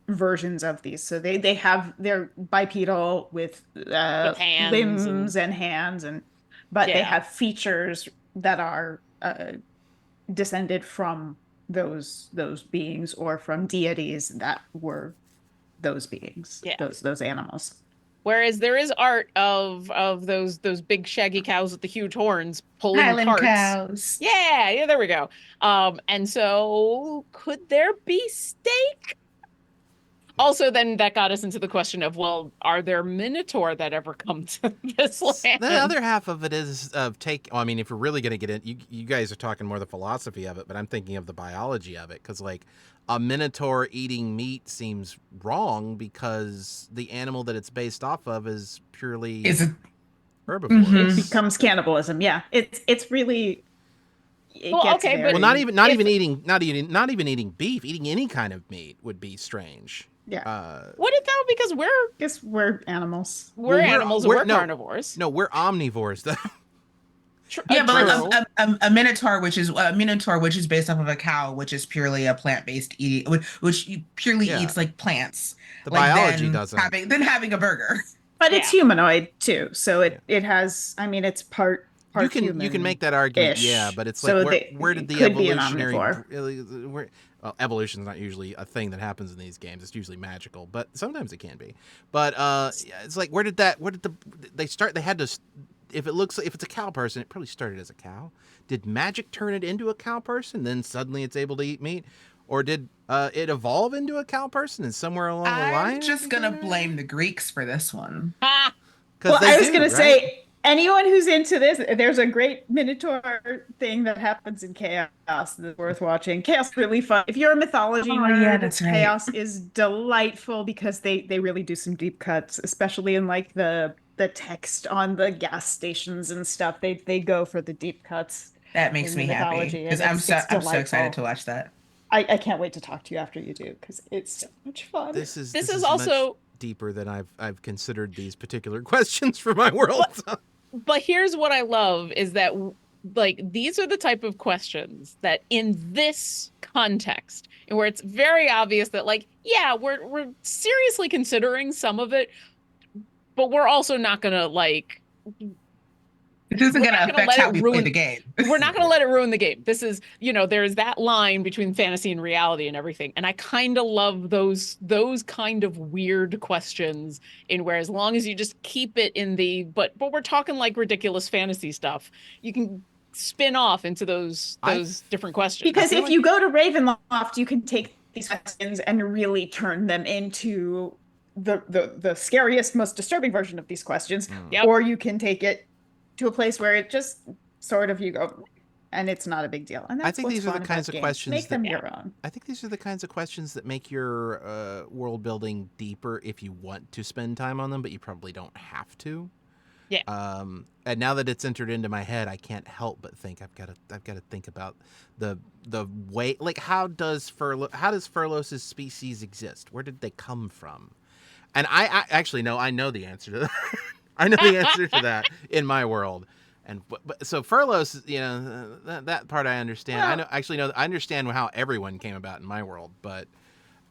versions of these. So they're bipedal with Hands limbs and hands, but they yeah. have features that are descended from those beings or from deities that were those beings, Yeah. those animals. Whereas there is art of those big shaggy cows with the huge horns pulling Highland carts. cows. Yeah, there we go. And so could there be steak? Also, then that got us into the question of, well, are there minotaur that ever come to this land? The other half of it is I mean, if we're really going to get in, you guys are talking more the philosophy of it, but I'm thinking of the biology of it, because like a minotaur eating meat seems wrong because the animal that it's based off of is purely Is it? herbivores. Mhm. It becomes cannibalism. Yeah, it's really it Well, gets okay, but- Well, very not if- even eating beef. Eating any kind of meat would be strange. yeah. Would it though? Because Guess we're animals. we're Well, animals and we're- we're no. carnivores. No, we're omnivores though. Yeah, but True. like a minotaur, which is based off of a cow, which is purely a plant-based eating, which purely Yeah. eats like plants. The Like, biology then doesn't. having a burger. But it's Yeah. humanoid too, so it has. I mean, it's part You can make that argument, human-ish. yeah, but it's So like where did it the could be an evolutionary omnivore. well, evolution's not usually a thing that happens in these games. It's usually magical, but sometimes it can be. But yeah, it's like where did they had to, if it's a cow person, it probably started as a cow. Did magic turn it into a cow person, then suddenly it's able to eat meat? Or did it evolve into a cow person and somewhere along the line? I'm just gonna blame the Greeks for this one. Ha! Well, they I was do, gonna right? say anyone who's into this, there's a great Minotaur thing that happens in Chaos that's worth watching. Chaos is really fun. If you're a mythology Oh, nerd, yeah, that's right. Chaos is delightful because they really do some deep cuts, especially in like the text on the gas stations and stuff. They go for the deep cuts. That makes in me the happy mythology, because and I'm so delightful. excited to watch that. I can't wait to talk to you after you do because it's so much fun. This is This is much also- deeper than I've considered these particular questions for my world. But here's what I love is that like these are the type of questions that in this context and where it's very obvious that like yeah we're seriously considering some of it, but we're also not gonna like It isn't We're gonna not gonna affect let how it we play ruin- the game. we're not gonna let it ruin the game. This is, you know, there's that line between fantasy and reality and everything, and I kind of love those kind of weird questions in where as long as you just keep it in the but we're talking like ridiculous fantasy stuff, you can spin off into those different questions. Because feel if you go to Ravenloft, you can take these questions and really turn them into the scariest, most disturbing version of these questions. Yep. Or you can take it to a place where it just sort of you go, and it's not a big deal. And that's I think what's these are the fun kinds about of games. questions Make them that- your own. I think these are the kinds of questions that make your world building deeper if you want to spend time on them, but you probably don't have to. Yeah. And now that it's entered into my head, I can't help but think I've got to think about the way, like how does Furlos' species exist? Where did they come from? And I actually know I know the answer to that. I know the answer to that in my world. And but so Furlos, you know, that part I understand. Well- I understand how everyone came about in my world, but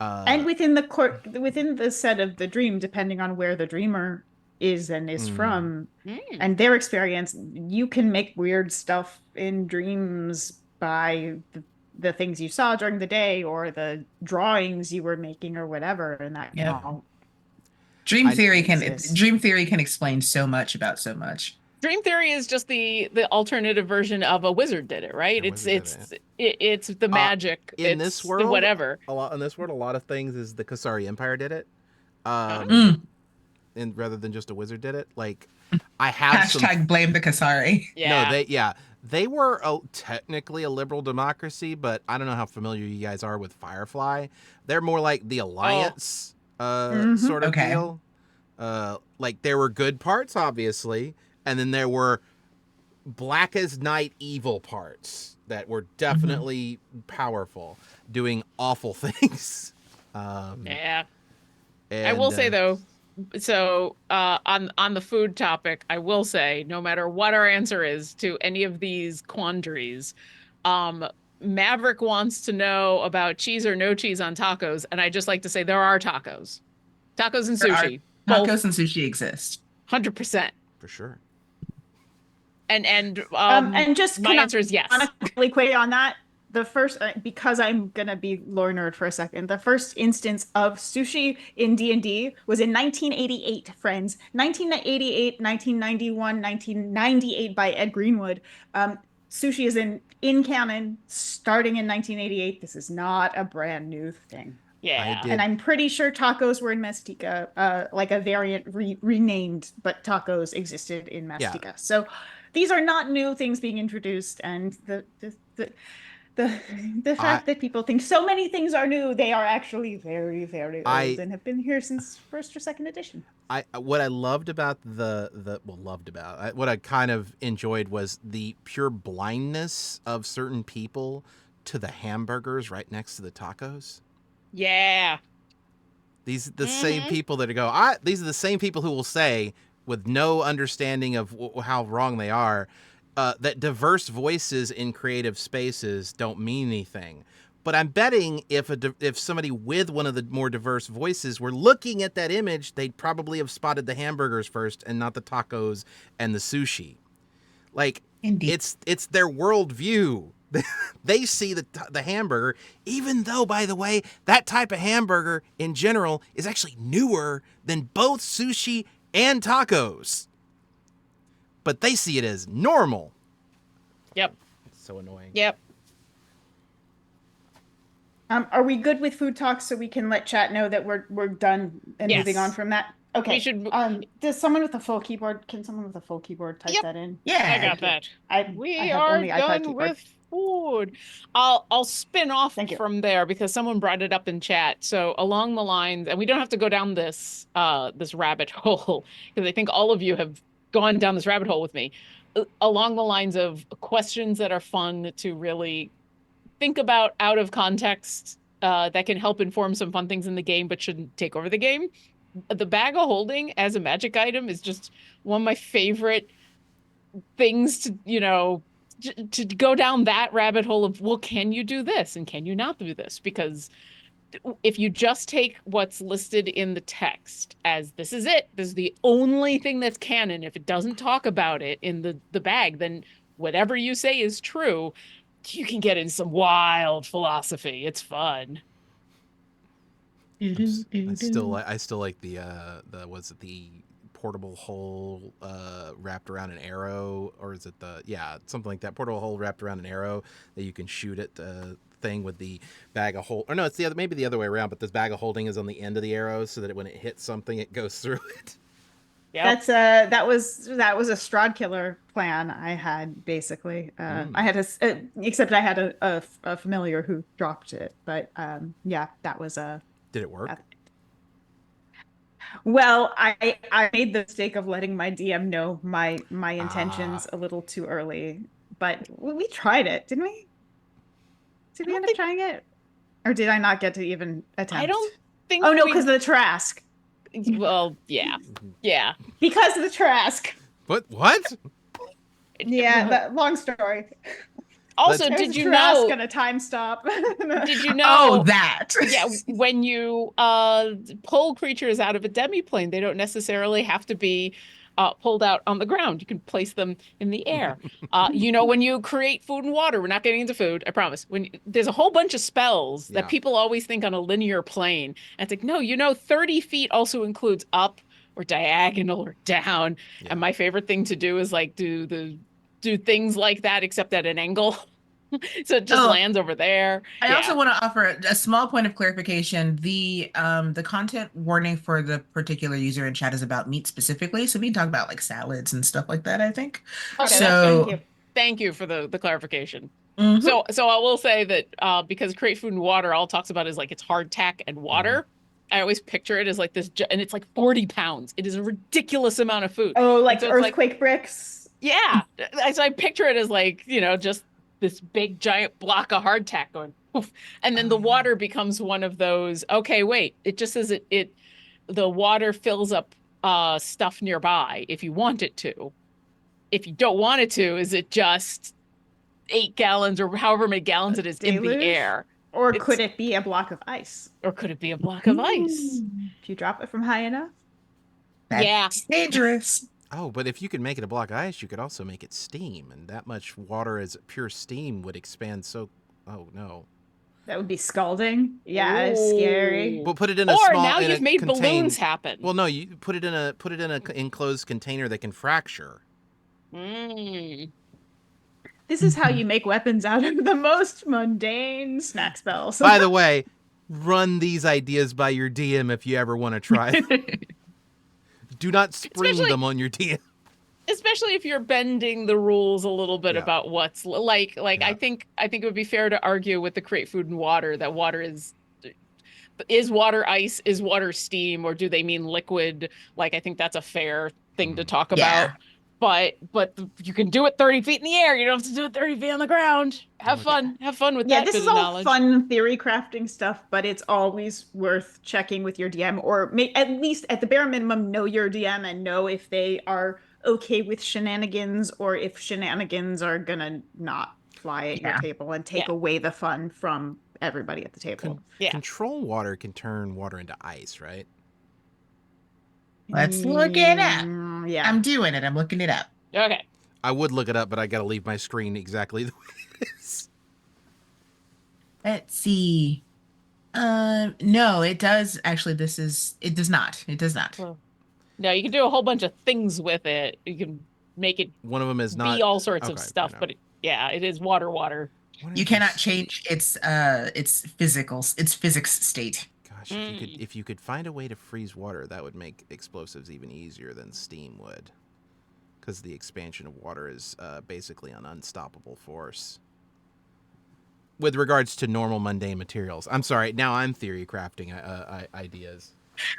And within the set of the dream, depending on where the dreamer is and is from, and their experience, you can make weird stuff in dreams by the things you saw during the day or the drawings you were making or whatever, and that can Yeah. all Dream I- theory can exist. explain so much about so much. Dream theory is just the alternative version of a wizard did it, right? A It's wizard did it's the magic in it's this the world, whatever. a lot of things is the Kasari Empire did it, Mm. and rather than just a wizard did it. Like I have some Hashtag blame the Kasari. Yeah. They were technically a liberal democracy, but I don't know how familiar you guys are with Firefly. They're more like the Alliance sort of Okay. deal. Like there were good parts, obviously, and then there were black as night evil parts that were definitely powerful, doing awful things. Yeah. I And, will say though, so on the food topic, I will say no matter what our answer is to any of these quandaries, Maverick wants to know about cheese or no cheese on tacos, and I just like to say there are tacos. Tacos and There are sushi. Both tacos and sushi exist. 100%. For sure. And and just my answer is yes. Really quick on that. The first, because I'm gonna be lore nerd for a second. The first instance of sushi in D&D was in 1988, friends. 1988, 1991, 1998 by Ed Greenwood. Sushi is in canon starting in 1988. This is not a brand new thing. Yeah. And I'm pretty sure tacos were in Mastica, like a variant renamed, but tacos existed in Mastica. Yeah. So these are not new things being introduced, and the fact that people think so many things are new, they are actually very, very old and have been here since first or second edition. What I loved about what I kind of enjoyed was the pure blindness of certain people to the hamburgers right next to the tacos. Yeah. These are the same people that go, these are the same people who will say, with no understanding of how wrong they are, that diverse voices in creative spaces don't mean anything. But I'm betting if somebody with one of the more diverse voices were looking at that image, they'd probably have spotted the hamburgers first and not the tacos and the sushi. Like, Indeed. it's their worldview. They see the hamburger, even though, by the way, that type of hamburger in general is actually newer than both sushi and tacos. But they see it as normal. Yep. It's so annoying. Yep. Are we good with food talks so we can let chat know that we're done and Yes. moving on from that? Okay. We should. Does someone with a full keyboard? Can someone with a full keyboard type Yep. that in? Yeah. I got that. We I have are only iPad done keyboard. with food. I'll spin off Thank you. from there because someone brought it up in chat. So along the lines, and we don't have to go down this this rabbit hole because I think all of you have gone down this rabbit hole with me. Along the lines of questions that are fun to really think about out of context, that can help inform some fun things in the game but shouldn't take over the game. The bag of holding as a magic item is just one of my favorite things to, to go down that rabbit hole of, well, can you do this and can you not do this? Because if you just take what's listed in the text as this is it, this is the only thing that's canon, if it doesn't talk about it in the bag, then whatever you say is true. You can get in some wild philosophy. It's fun. I still like the portable hole wrapped around an arrow, or is it something like that, portable hole wrapped around an arrow that you can shoot at the thing with the bag of hold, or no, it's maybe the other way around, but this bag of holding is on the end of the arrow so that when it hits something it goes through it. Yeah, that was a Strahd killer plan I had, basically. I had except I had a familiar who dropped it, but that was a. Did it work? Well, I made the mistake of letting my DM know my intentions a little too early, but we tried it, didn't we? Did we end up trying it, or did I not get to even attempt? I don't think. Oh no, because of the Trask. Well, yeah. Because of the Trask. What? Yeah, that long story. Also, There's did you Trask know? and a time stop. Did you know? Oh, that. Yeah, when you pull creatures out of a demiplane, they don't necessarily have to be pulled out on the ground. You can place them in the air. When you create food and water, we're not getting into food, I promise. There's a whole bunch of spells that people always think on a linear plane. And it's like, no, 30 feet also includes up or diagonal or down. Yeah. And my favorite thing to do is like do things like that, except at an angle. So it just lands over there. I also want to offer a small point of clarification. The content warning for the particular user in chat is about meat specifically. So we can talk about like salads and stuff like that, I think. Okay, so thank you for the clarification. Mm-hmm. So I will say that because Create Food and Water all talks about is like it's hardtack and water. Mm-hmm. I always picture it as like this, and it's like 40 pounds. It is a ridiculous amount of food. Oh, like so earthquake bricks. Yeah. So I picture it as like, just this big giant block of hardtack going poof. And then the water becomes one of those, okay, wait, it just says the water fills up stuff nearby if you want it to. If you don't want it to, is it just 8 gallons or however many gallons it is in the Deluge? air. Or It's- could it be a block of ice? Or could it be a block of ice? If you drop it from high enough? That's Yeah. dangerous. Oh, but if you could make it a block of ice, you could also make it steam, and that much water as pure steam would expand so. Oh no! That would be scalding. Yeah, it's scary. Ooh. Well, put it in a Or small. now in a you've made contained- balloons happen. Well, no, you put it in a enclosed container that can fracture. Mm. This is how you make weapons out of the most mundane snack spells. By the way, run these ideas by your DM if you ever want to try. Do not spring Especially- them on your DM. Especially if you're bending the rules a little bit Yeah. about what's like Yeah. I think it would be fair to argue with the create food and water that water is water ice, is water steam, or do they mean liquid? Like, I think that's a fair thing to talk Yeah. about. But you can do it 30 feet in the air. You don't have to do it 30 feet on the ground. Have fun. Have fun with Yeah, that this bit is of all knowledge. fun theory crafting stuff, but it's always worth checking with your DM, or at least at the bare minimum, know your DM and know if they are okay with shenanigans, or if shenanigans are gonna not fly at your Yeah. table and take Yeah. away the fun from everybody at the table. Yeah. Control water can turn water into ice, right? Let's look it up. Yeah. I'm doing it. I'm looking it up. Okay. I would look it up, but I got to leave my screen exactly the way it is. Let's see. No, it does actually. It does not. It does not. Well, no, you can do a whole bunch of things with it. You can make it One of them is not. be all sorts of okay, I stuff, know. but it is water. What You is cannot this? change its physics state. Gosh, Mm. if you could find a way to freeze water, that would make explosives even easier than steam would, because the expansion of water is basically an unstoppable force. With regards to normal mundane materials, I'm sorry. Now I'm theory crafting ideas.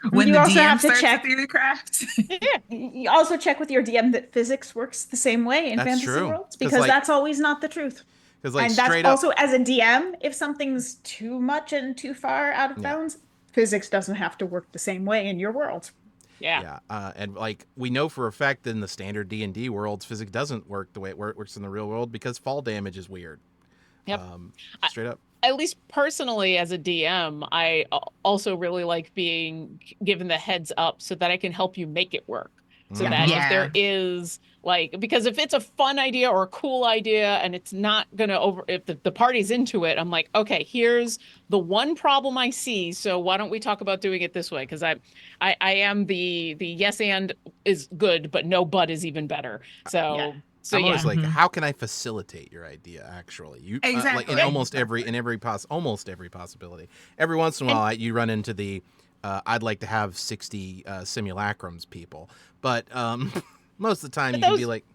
When You the also DM have to starts check- the theory craft. You also check with your DM that physics works the same way in That's fantasy true. worlds, 'Cause, because like- that's always not the truth. Because like And that's straight up, also, as a DM, if something's too much and too far out of Yeah. bounds, physics doesn't have to work the same way in your world. Yeah. and like we know for a fact in the standard D&D worlds, physics doesn't work the way it works in the real world because fall damage is weird. Yep. Straight up. At least personally, as a DM, I also really like being given the heads up so that I can help you make it work. So Mhm. that Yeah. if there is because if it's a fun idea or a cool idea and it's not gonna if the party's into it, I'm like, okay, here's the one problem I see. So why don't we talk about doing it this way? Because I am the yes and is good, but no but is even better. So Yeah. so I'm yeah. always like, Mhm. how can I facilitate your idea? Actually, you like in Exactly. almost every possibility. Every once in a while, you run into the I'd like to have 60 simulacrums people, but most of the time But you can be those- like,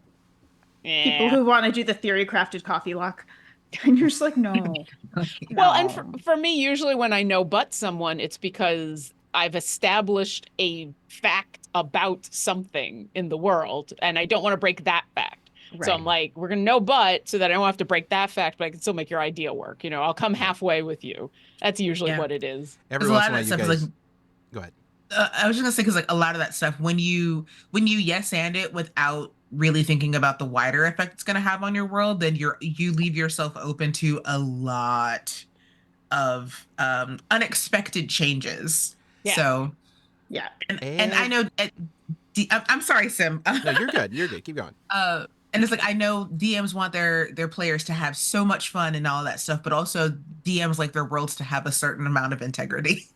People Yeah. who want to do the theory crafted coffee lock. And you're just like, no. Well, and No. for me, usually when I know but someone, it's because I've established a fact about something in the world, and I don't want to break that fact. So I'm like, we're gonna know but so that I don't have to break that fact, but I can still make your idea work. I'll come halfway with you. That's usually Yeah. what it is. every Because a once lot in a of while that you stuff is guys like. go ahead. I was just gonna say because like a lot of that stuff when you yes and it without really thinking about the wider effect it's gonna have on your world, then you leave yourself open to a lot of unexpected changes. Yeah. So Yeah. and I know I'm sorry, Sim. No, you're good. You're good. Keep going. And it's like I know DMs want their players to have so much fun and all that stuff, but also DMs like their worlds to have a certain amount of integrity.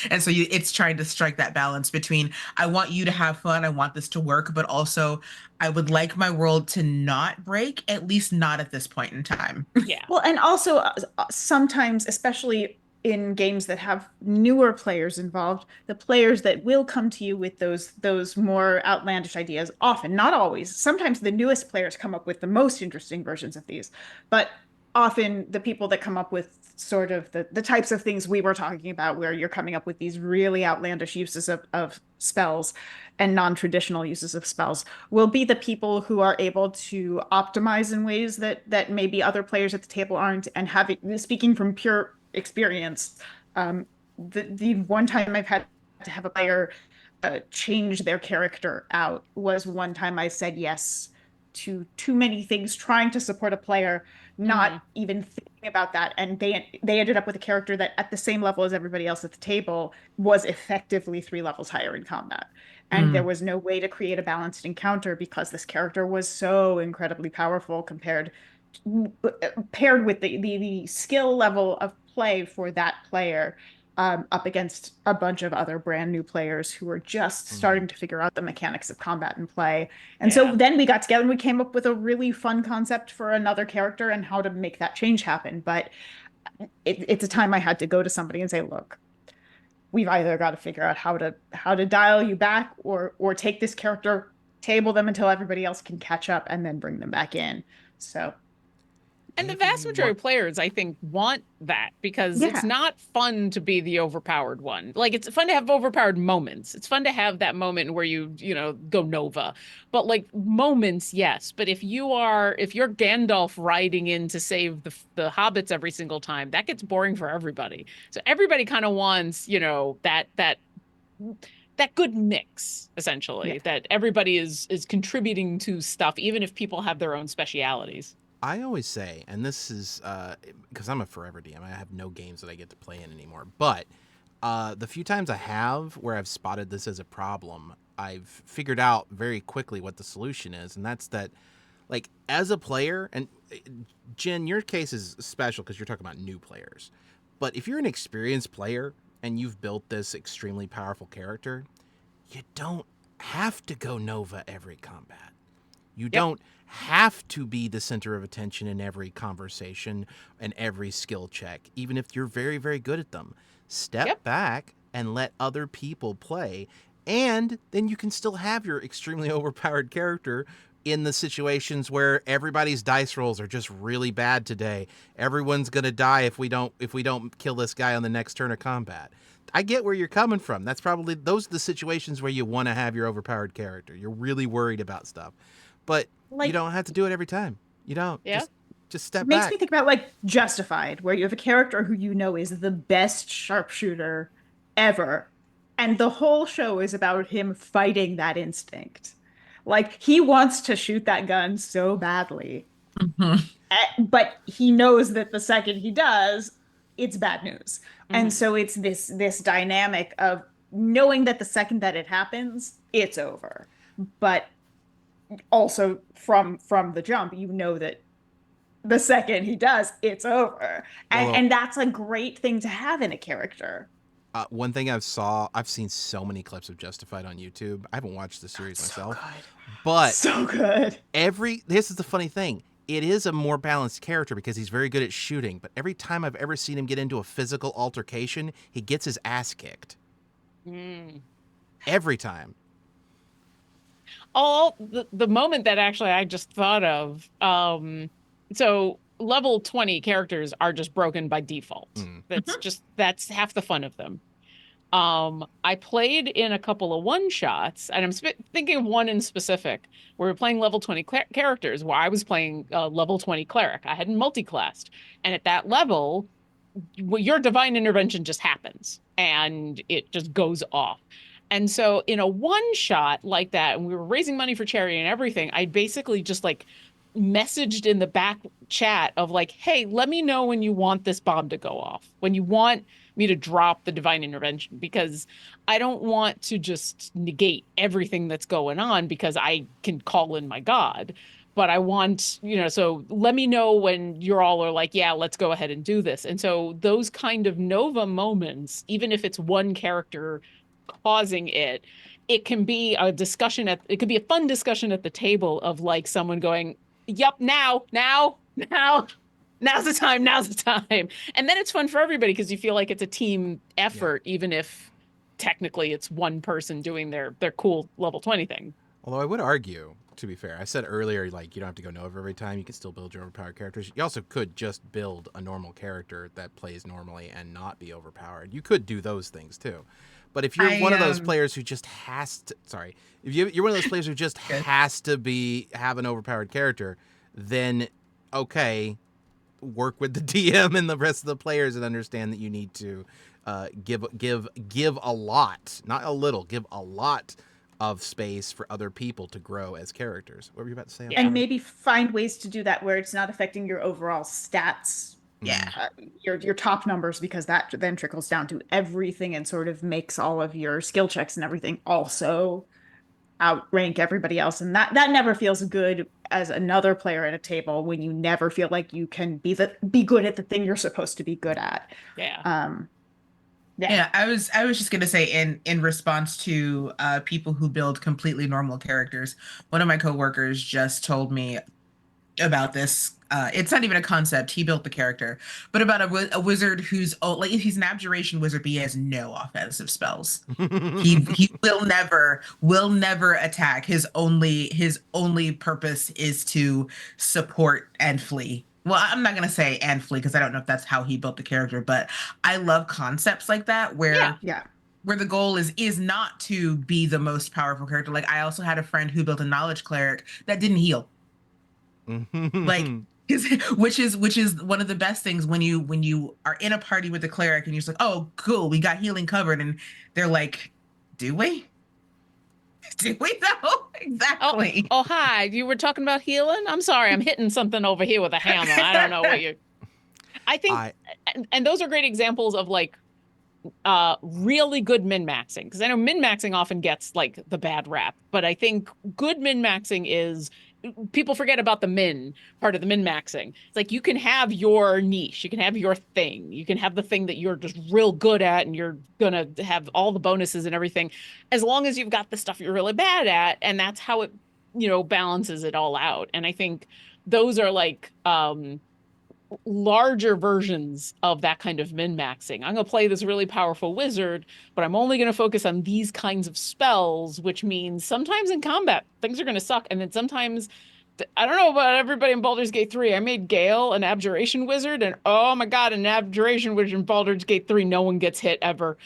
And so it's trying to strike that balance between I want you to have fun, I want this to work, but also I would like my world to not break, at least not at this point in time. Yeah. Well, and also sometimes, especially in games that have newer players involved, the players that will come to you with those more outlandish ideas, often, not always. Sometimes the newest players come up with the most interesting versions of these, but often the people that come up with sort of the types of things we were talking about, where you're coming up with these really outlandish uses of spells and non-traditional uses of spells, will be the people who are able to optimize in ways that maybe other players at the table aren't. And speaking from pure experience, the one time I've had to have a player change their character out was one time I said yes to too many things trying to support a player not even thinking about that, and they ended up with a character that at the same level as everybody else at the table was effectively 3 levels higher in combat. And there Mm. was no way to create a balanced encounter because this character was so incredibly powerful paired with the skill level of play for that player, up against a bunch of other brand new players who were just starting to figure out the mechanics of combat and play. And Yeah. so then we got together and we came up with a really fun concept for another character and how to make that change happen. But it's a time I had to go to somebody and say, look, we've either got to figure out how to dial you back, or take this character, table them until everybody else can catch up, and then bring them back in. So And the If vast you majority want- of players, I think, want that because it's Yeah. not fun to be the overpowered one. Like, it's fun to have overpowered moments. It's fun to have that moment where you go Nova. But like moments, yes. But if you're Gandalf riding in to save the hobbits every single time, that gets boring for everybody. So everybody kind of wants, that good mix, essentially, Yeah. that everybody is contributing to stuff, even if people have their own specialities. I always say, and this is because I'm a forever DM, I have no games that I get to play in anymore. But the few times I have where I've spotted this as a problem, I've figured out very quickly what the solution is, and that's that, like, as a player, and Jen, your case is special because you're talking about new players. But if you're an experienced player and you've built this extremely powerful character, you don't have to go Nova every combat. You don't have to be the center of attention in every conversation and every skill check, even if you're very, very good at them. Step back and let other people play, and then you can still have your extremely overpowered character in the situations where everybody's dice rolls are just really bad today. Everyone's gonna die if we don't kill this guy on the next turn of combat. I get where you're coming from. Those are the situations where you want to have your overpowered character. You're really worried about stuff. But you don't have to do it every time. You don't. Yeah. Just step it makes back. me think about like Justified, where you have a character who is the best sharpshooter ever, and the whole show is about him fighting that instinct. Like, he wants to shoot that gun so badly, Mhm. but he knows that the second he does, it's bad news. And Mhm. so it's this dynamic of knowing that the second that it happens, it's over. But also from the jump, you know that the second he does, it's over. And Well, and that's a great thing to have in a character. One thing I've seen so many clips of Justified on YouTube. I haven't watched the series myself, but So good. this is the funny thing. It is a more balanced character because he's very good at shooting, but every time I've ever seen him get into a physical altercation, he gets his ass kicked. Mm. Every time. The moment that actually I just thought of, so level 20 characters are just broken by default. That's half the fun of them. I played in a couple of one-shots, and I'm thinking of one in specific where we're playing level 20 characters, where I was playing level 20 cleric. I hadn't multi-classed, and at that level, your divine intervention just happens and it just goes off. And so in a one shot like that, and we were raising money for charity and everything, I basically just like messaged in the back chat of like, hey, let me know when you want this bomb to go off, when you want me to drop the divine intervention, because I don't want to just negate everything that's going on because I can call in my God. But I want, so let me know when you're all are like, yeah, let's go ahead and do this. And so those kind of Nova moments, even if it's one character causing it, it can be a discussion it could be a fun discussion at the table of like someone going, yep, now's the time. And then it's fun for everybody because you feel like it's a team effort, even if technically it's one person doing their cool level 20 thing. Although I would argue, to be fair, I said earlier, like, you don't have to go Nova every time. You can still build your overpowered characters. You also could just build a normal character that plays normally and not be overpowered. You could do those things too. But if you're one of those players who just has to, if you're one of those players who just has to have an overpowered character, then okay, work with the DM and the rest of the players and understand that you need to give a lot, not a little, give a lot of space for other people to grow as characters. What were you about to say? I'm Yeah. And sorry. maybe find ways to do that where it's not affecting your overall stats, Yeah. your top numbers, because that then trickles down to everything and sort of makes all of your skill checks and everything also outrank everybody else. And that never feels good as another player at a table when you never feel like you can be good at the thing you're supposed to be good at. Yeah. Yeah. Yeah, I was just gonna say in response to people who build completely normal characters, one of my coworkers just told me about this. It's not even a concept. He built the character, but about a wizard who's like he's an abjuration wizard, but he has no offensive spells. He will never attack. His only purpose is to support and flee. Well, I'm not gonna say and flee because I don't know if that's how he built the character, but I love concepts like that Yeah. Yeah. where the goal is not to be the most powerful character. Like I also had a friend who built a knowledge cleric that didn't heal. Like which is one of the best things when you are in a party with a cleric and you're just like, oh cool, we got healing covered, and they're like, do we? Do we though? Exactly. Oh, hi. You were talking about healing? I'm sorry. I'm hitting something over here with a hammer. I don't know what you. I think, and those are great examples of like really good min-maxing, because I know min-maxing often gets like the bad rap, but I think good min-maxing is people forget about the min part of the min-maxing. It's like you can have your niche, you can have your thing, you can have the thing that you're just real good at and you're gonna have all the bonuses and everything, as long as you've got the stuff you're really bad at, and that's how it, balances it all out. And I think those are like larger versions of that kind of min-maxing. I'm going to play this really powerful wizard, but I'm only going to focus on these kinds of spells, which means sometimes in combat, things are going to suck. And then sometimes, I don't know about everybody in Baldur's Gate 3, I made Gale an abjuration wizard, and oh my God, an abjuration wizard in Baldur's Gate 3, no one gets hit ever.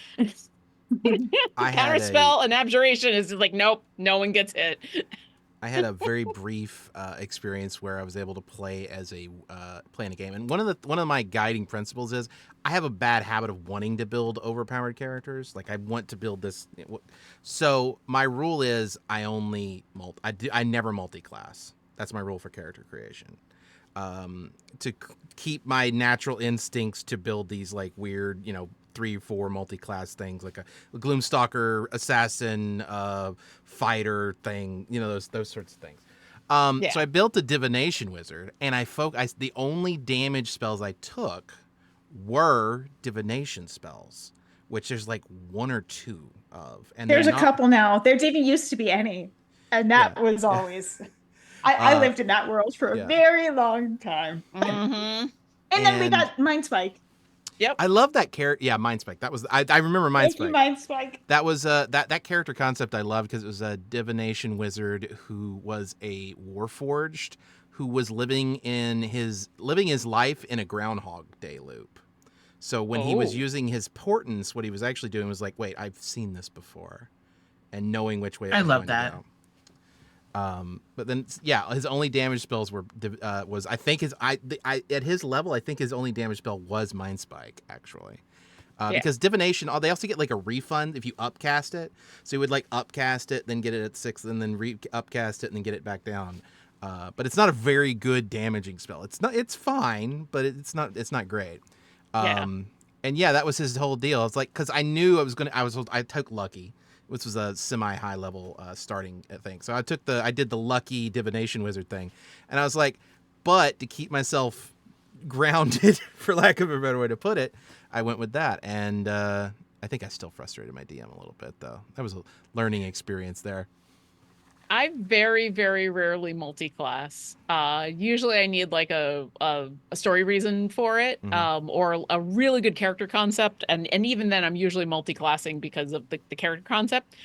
Counter spell and abjuration is like, nope, no one gets hit. I had a very brief experience where I was able to play as playing a game, and one of my guiding principles is I have a bad habit of wanting to build overpowered characters. Like I want to build this, so my rule is I never multi-class. That's my rule for character creation. To keep my natural instincts to build these like weird, 3 or 4 multi-class things, like a Gloomstalker, assassin, fighter thing, those sorts of things. So I built a divination wizard, and the only damage spells I took were divination spells, which there's like 1 or 2 of, and There's a couple now. There didn't used to be any, and that was always. I lived in that world for a very long time. Mm-hmm. And then we got Mind Spike. Yep. I love that character. Yeah, Mind Spike. That was I remember Mind Spike. Mind Spike. That was that character concept I loved because it was a divination wizard who was a warforged who was living his life in a Groundhog Day loop. So when he was using his portents, what he was actually doing was like, wait, I've seen this before, and knowing which way. I love that. But then, his only damage spells was I think at his level, I think his only damage spell was Mind Spike actually, because divination. They also get like a refund if you upcast it. So you would like upcast it, then get it at 6, and then upcast it, and then get it back down. But it's not a very good damaging spell. It's fine, but it's not great. And that was his whole deal. It's like because I knew I took Lucky, which was a semi-high level starting thing. So I did the Lucky divination wizard thing, and I was like, but to keep myself grounded, for lack of a better way to put it, I went with that. And I think I still frustrated my DM a little bit, though. That was a learning experience there. I very, very rarely multi-class. Usually I need like a story reason for it, or a really good character concept. And even then I'm usually multi-classing because of the character concept.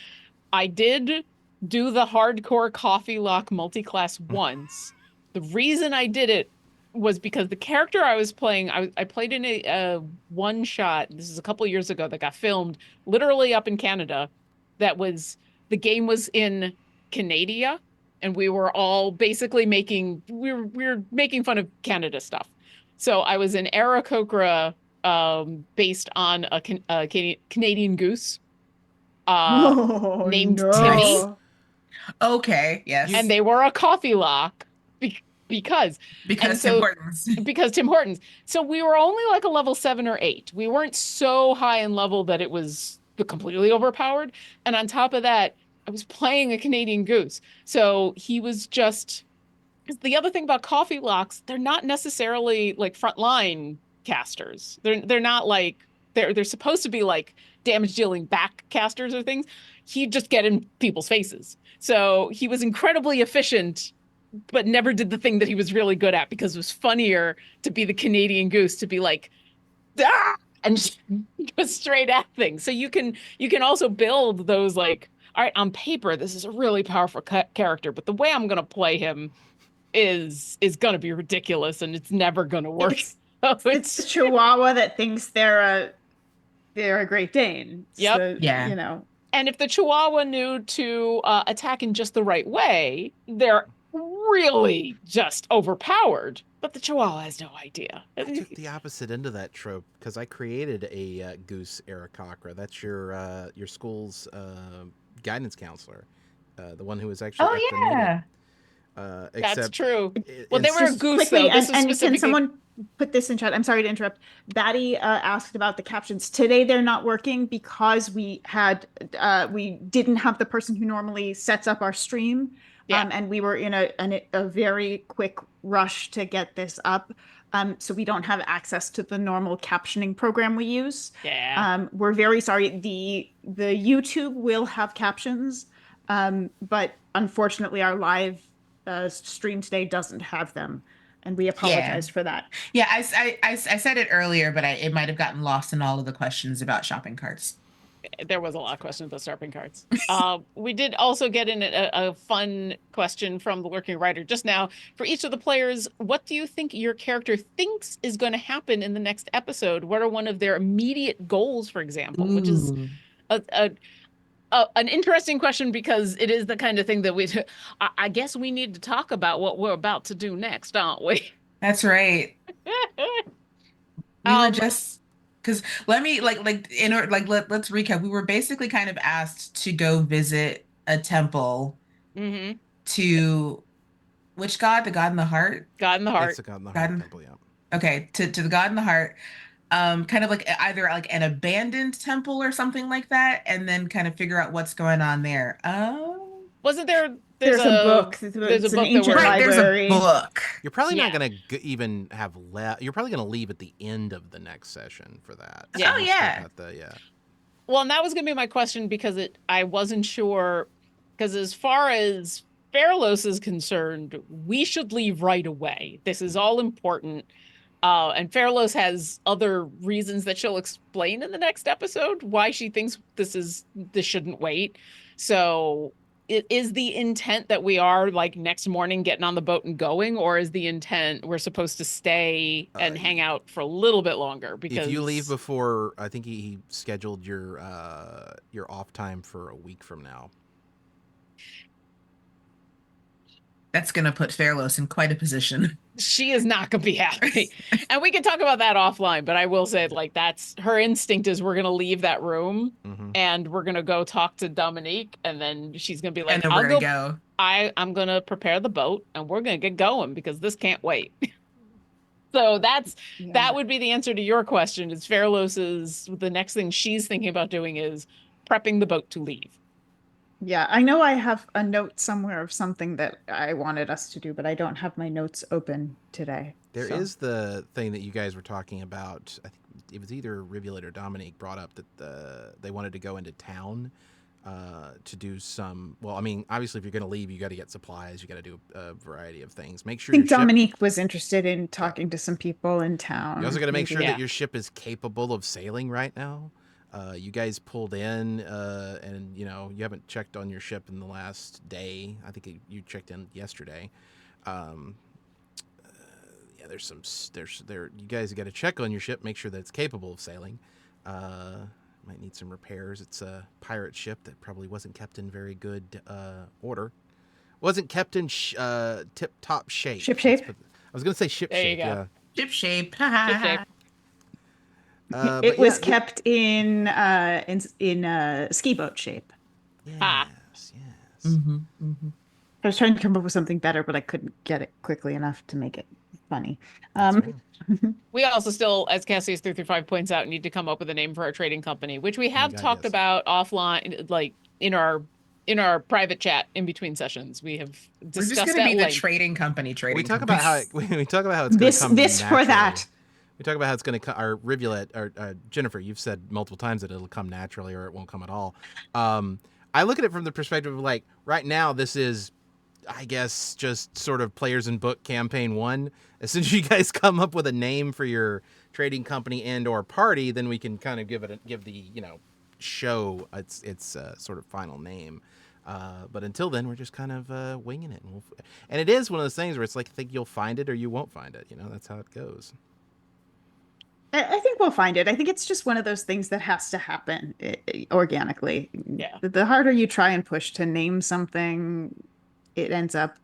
I did do the hardcore coffee lock multi-class once. The reason I did it was because the character I was playing, I played in a one shot. This is a couple years ago that got filmed literally up in Canada. The game was in Canada, and we were all basically making fun of Canada stuff. So I was in Aarakocra, based on a Canadian goose named Timmy. Okay, yes. and they were a coffee lock because Because Tim so Hortons. because Tim Hortons. So we were only like a level 7 or 8. We weren't so high in level that it was completely overpowered. And on top of that, I was playing a Canadian Goose. So he was just 'cause the other thing about coffee locks, they're not necessarily like frontline casters. They're not like they're supposed to be like damage dealing back casters or things. He'd just get in people's faces. So he was incredibly efficient, but never did the thing that he was really good at because it was funnier to be the Canadian Goose, to be like, ah, and just go straight at things. So you can also build those like, all right, on paper, this is a really powerful character, but the way I'm gonna play him is gonna be ridiculous and it's never gonna work. So It's the Chihuahua that thinks they're a Great Dane. Yep. So, Yeah. you know, and if the Chihuahua knew to attack in just the right way, they're really just overpowered. But the Chihuahua has no idea. I took the opposite end of that trope because I created a Goose Aarakocra. That's your school's guidance counselor, the one who was actually at the meeting. That's Except true. Well, they it's were a just- goose, quickly, though. This was and can specifically. someone put this in chat? I'm sorry to interrupt. Batty asked about the captions. Today they're not working because we didn't have the person who normally sets up our stream. Yeah. And we were in a very quick rush to get this up. So we don't have access to the normal captioning program we use. Yeah. We're very sorry. The YouTube will have captions, but unfortunately our live stream today doesn't have them, and we apologize for that. Yeah, I said it earlier, but it might have gotten lost in all of the questions about shopping carts. There was a lot of questions about shopping carts. We did also get in a fun question from the Lurking Writer just now. For each of the players, what do you think your character thinks is going to happen in the next episode? What are one of their immediate goals, for example? Which is an interesting question because it is the kind of thing that I guess we need to talk about what we're about to do next, aren't we? That's right. We were just because let's recap. We were basically kind of asked to go visit a temple Mm-hmm. to which god? The god in the heart? God in the heart. It's a God in the God Heart in- temple, yeah. Okay, to the god in the heart. Kind of like either like an abandoned temple or something like that, and then kind of figure out what's going on there. Oh, Wasn't there? There's a book. There's It's a an book that ancient we're. right. There's library. a book. You're probably Yeah. not going to even have You're probably going to leave at the end of the next session for that. Yeah. Oh, you still yeah. got the- Well, and that was going to be my question because I wasn't sure, because as far as Fairlos is concerned, we should leave right away. This is all important. And Fairlos has other reasons that she'll explain in the next episode why she thinks this shouldn't wait. So it is the intent that we are like next morning getting on the boat and going, or is the intent we're supposed to stay and hang out for a little bit longer? Because If you leave before, I think he scheduled your off time for a week from now. That's gonna put Fairlos in quite a position. she is not going to be happy. And we can talk about that offline, but I will say like that's her instinct is we're going to leave that room Mhm. and we're going to go talk to Dominique, and then she's going to be like, And then I'll we're go, gonna go. I'm going to prepare the boat and we're going to get going because this can't wait. So that would be the answer to your question. Is Fairlos's the next thing she's thinking about doing is prepping the boat to leave. Yeah, I know I have a note somewhere of something that I wanted us to do, but I don't have my notes open today. There is the thing that you guys were talking about. I think it was either Rivulet or Dominique brought up that they wanted to go into town to do some. Well, I mean, obviously, if you're going to leave, you got to get supplies. You got to do a variety of things. Make I sure think your ship. Dominique was interested in talking to some people in town. You also got to make maybe. sure Yeah. that your ship is capable of sailing right now. You guys pulled in, and you haven't checked on your ship in the last day. I think you checked in yesterday. Yeah, there's there. You guys got to check on your ship, make sure that it's capable of sailing. Might need some repairs. It's a pirate ship that probably wasn't kept in very good order. Wasn't kept in tip-top shape. Ship shape? I was gonna say ship There you shape. go. Yeah. Ship shape. Ship shape. It But was yeah, kept in ski boat shape. Yes, Ah. yes. Mm-hmm, mm-hmm. I was trying to come up with something better, but I couldn't get it quickly enough to make it funny. That's Um, fair. We also still, as Cassius 335 points out, need to come up with a name for our trading company, which we Oh my have God, talked yes. about offline, like in our private chat in between sessions. We have We're just discussed gonna at be the length. trading company. We Trading talk company. about how we talk about how it's going to this come this naturally. for that. We talk about how it's going to come. Our rivulet, or Jennifer, you've said multiple times that it'll come naturally or it won't come at all. I look at it from the perspective of like right now, this is, I guess, just sort of players in book campaign 1. As soon as you guys come up with a name for your trading company and or party, then we can kind of give the show its sort of final name. But until then, we're just kind of winging it, and it is one of those things where it's like, I think you'll find it or you won't find it. That's how it goes. I think we'll find it. I think it's just one of those things that has to happen organically. Yeah. The harder you try and push to name something, it ends up,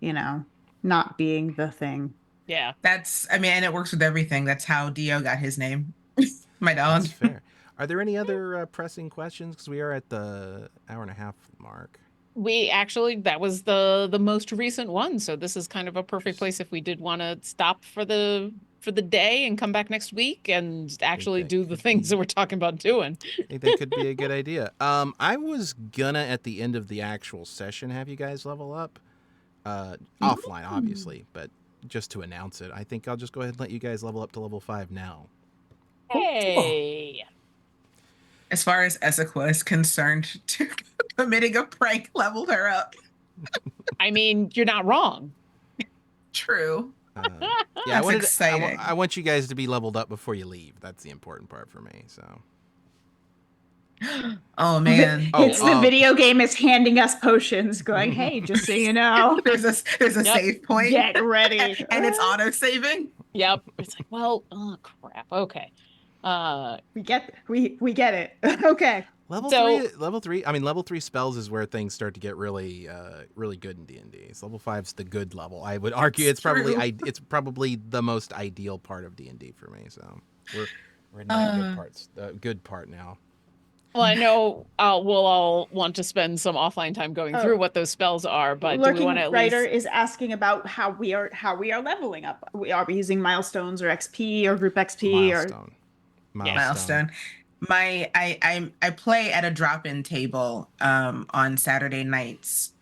not being the thing. Yeah. And it works with everything. That's how Dio got his name. My dog. That's fair. Are there any other pressing questions? Because we are at the hour and a half mark. We actually, that was the most recent one. So this is kind of a perfect place if we did want to stop for the day and come back next week and actually that do the could things be- that we're talking about doing. I think that could be a good idea. I was gonna, at the end of the actual session, have you guys level up. Offline, obviously, but just to announce it, I think I'll just go ahead and let you guys level up to level 5 now. Hey. As far as Essequa is concerned, committing a prank leveled her up. I mean, you're not wrong. True. Yeah, That's exciting. I want you guys to be leveled up before you leave. That's the important part for me. So. Oh man. It's the video game is handing us potions, going, "Hey, just so you know, There's a Yep. save point. get ready." And it's auto saving. Yep. It's like, well, oh crap. Okay. We get it. Okay. Level So- 3. I mean, level 3 spells is where things start to get really, really good in D&D. So level 5's the good level. I would argue it's True. probably the most ideal part of D&D for me. So we're in the good parts, the good part now. Well, I know we'll all want to spend some offline time going through what those spells are, but do we Lurking want to at Writer least? is asking about how we are leveling up. Are we using milestones or XP or group XP or Milestone. I play at a drop-in table on Saturday nights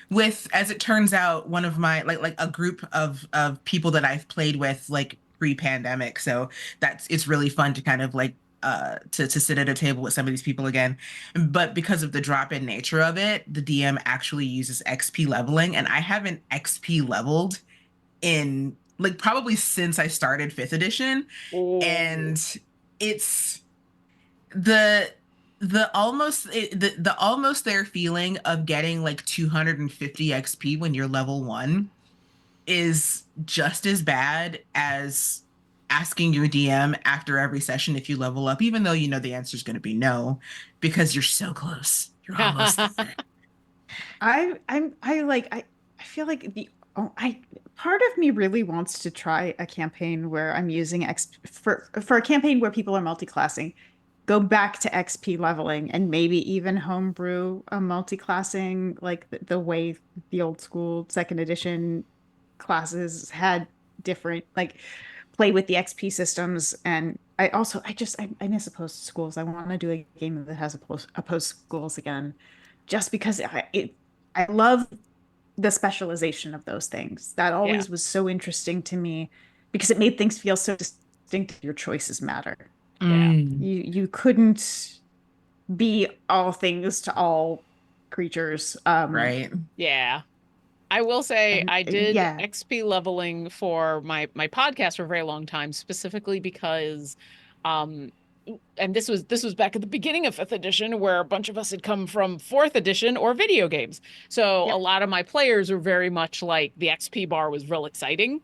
with, as it turns out, one of my like a group of people that I've played with like pre-pandemic. So it's really fun to kind of like to sit at a table with some of these people again. But because of the drop-in nature of it, the DM actually uses XP leveling, and I haven't XP leveled in like probably since I started 5th edition. And it's the almost there feeling of getting like 250 XP when you're level 1 is just as bad as asking your DM after every session if you level up, even though you know the answer is going to be no, because you're so close. You're almost there. I feel like part of me really wants to try a campaign where I'm using for a campaign where people are multi-classing, go back to XP leveling and maybe even homebrew a multi-classing like the way the old school 2nd edition classes had different like play with the XP systems. And I miss opposed schools. I want to do a game that has opposed schools again, just because I love the specialization of those things. That always was so interesting to me because it made things feel so distinct. Your choices matter. Yeah. You couldn't be all things to all creatures. Right. Yeah. I will say And- I did yeah. XP leveling for my podcast for a very long time, specifically because and this was back at the beginning of 5th edition where a bunch of us had come from 4th edition or video games. So Yep. a lot of my players were very much like the XP bar was real exciting.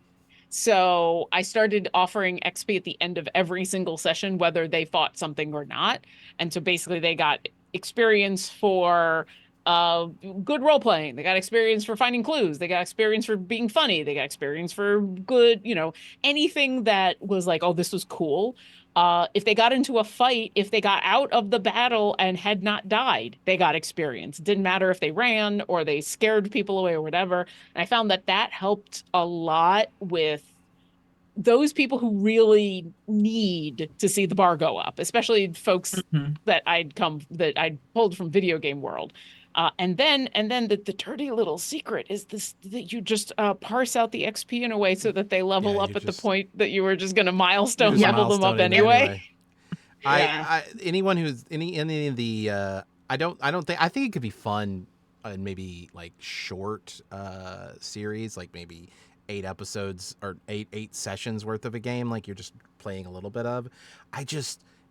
So I started offering XP at the end of every single session, whether they fought something or not. And so basically they got experience for good role playing. They got experience for finding clues. They got experience for being funny. They got experience for good, anything that was like, oh, this was cool. If they got into a fight, if they got out of the battle and had not died, they got experience. It didn't matter if they ran or they scared people away or whatever. And I found that that helped a lot with those people who really need to see the bar go up, especially folks that I'd pulled from video game world. And then the dirty little secret is this, that you just parse out the XP in a way so that they level up at the point that you were just going to milestone level them up anyway. I anyone who's any of the I think it could be fun and maybe like short series, like maybe 8 episodes or eight sessions worth of a game, like you're just playing a little bit of.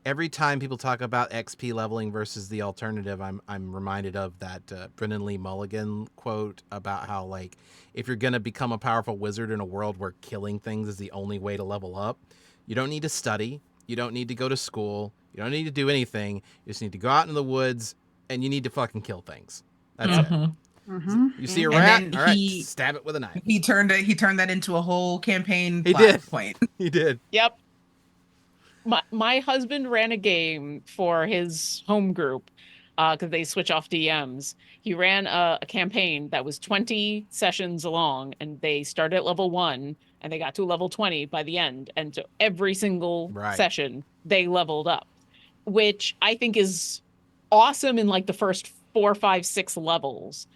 Every time people talk about XP leveling versus the alternative, I'm reminded of that Brennan Lee Mulligan quote about how, like, if you're gonna become a powerful wizard in a world where killing things is the only way to level up, you don't need to study, you don't need to go to school, you don't need to do anything. You just need to go out in the woods and you need to fucking kill things. That's it. You see a rat, all right, stab it with a knife. He turned that into a whole campaign point. He did. Yep. My husband ran a game for his home group because they switch off DMs. He ran a campaign that was 20 sessions long, and they started at level 1 and they got to level 20 by the end. And so every single session they leveled up, which I think is awesome in like the first 4, 5, 6 levels.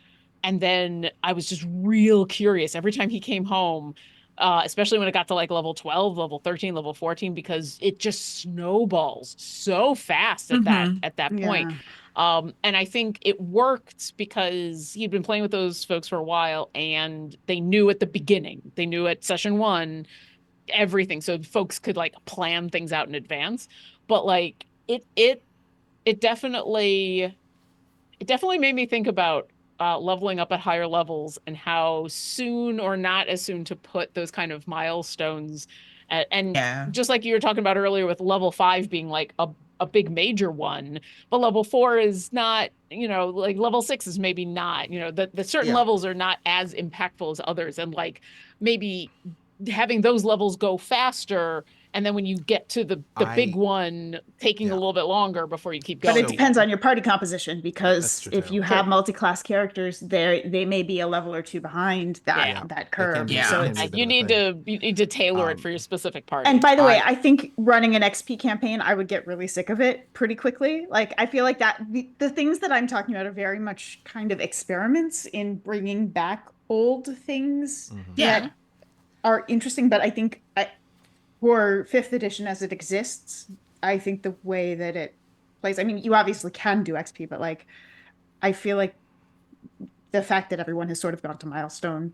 And then I was just real curious every time he came home, especially when it got to like level 12, level 13, level 14, because it just snowballs so fast at that point. And I think it worked because he'd been playing with those folks for a while and they knew at the beginning, they knew at session 1, everything. So folks could like plan things out in advance. But like it definitely made me think about leveling up at higher levels and how soon or not as soon to put those kind of milestones. Just like you were talking about earlier with level 5 being like a big major one, but level 4 is not, like level 6 is maybe not, the certain levels are not as impactful as others. And like maybe having those levels go faster, and then when you get to the big one, taking a little bit longer before you keep going. But it depends on your party composition, because if you have multi-class characters, they may be a level or 2 behind that curve. So you need to tailor it for your specific party. And by the way, I think running an XP campaign, I would get really sick of it pretty quickly. Like, I feel like that the things that I'm talking about are very much kind of experiments in bringing back old things that are interesting. But I think for 5th edition as it exists, I think the way that it plays, I mean, you obviously can do XP, but like, I feel like the fact that everyone has sort of gone to milestone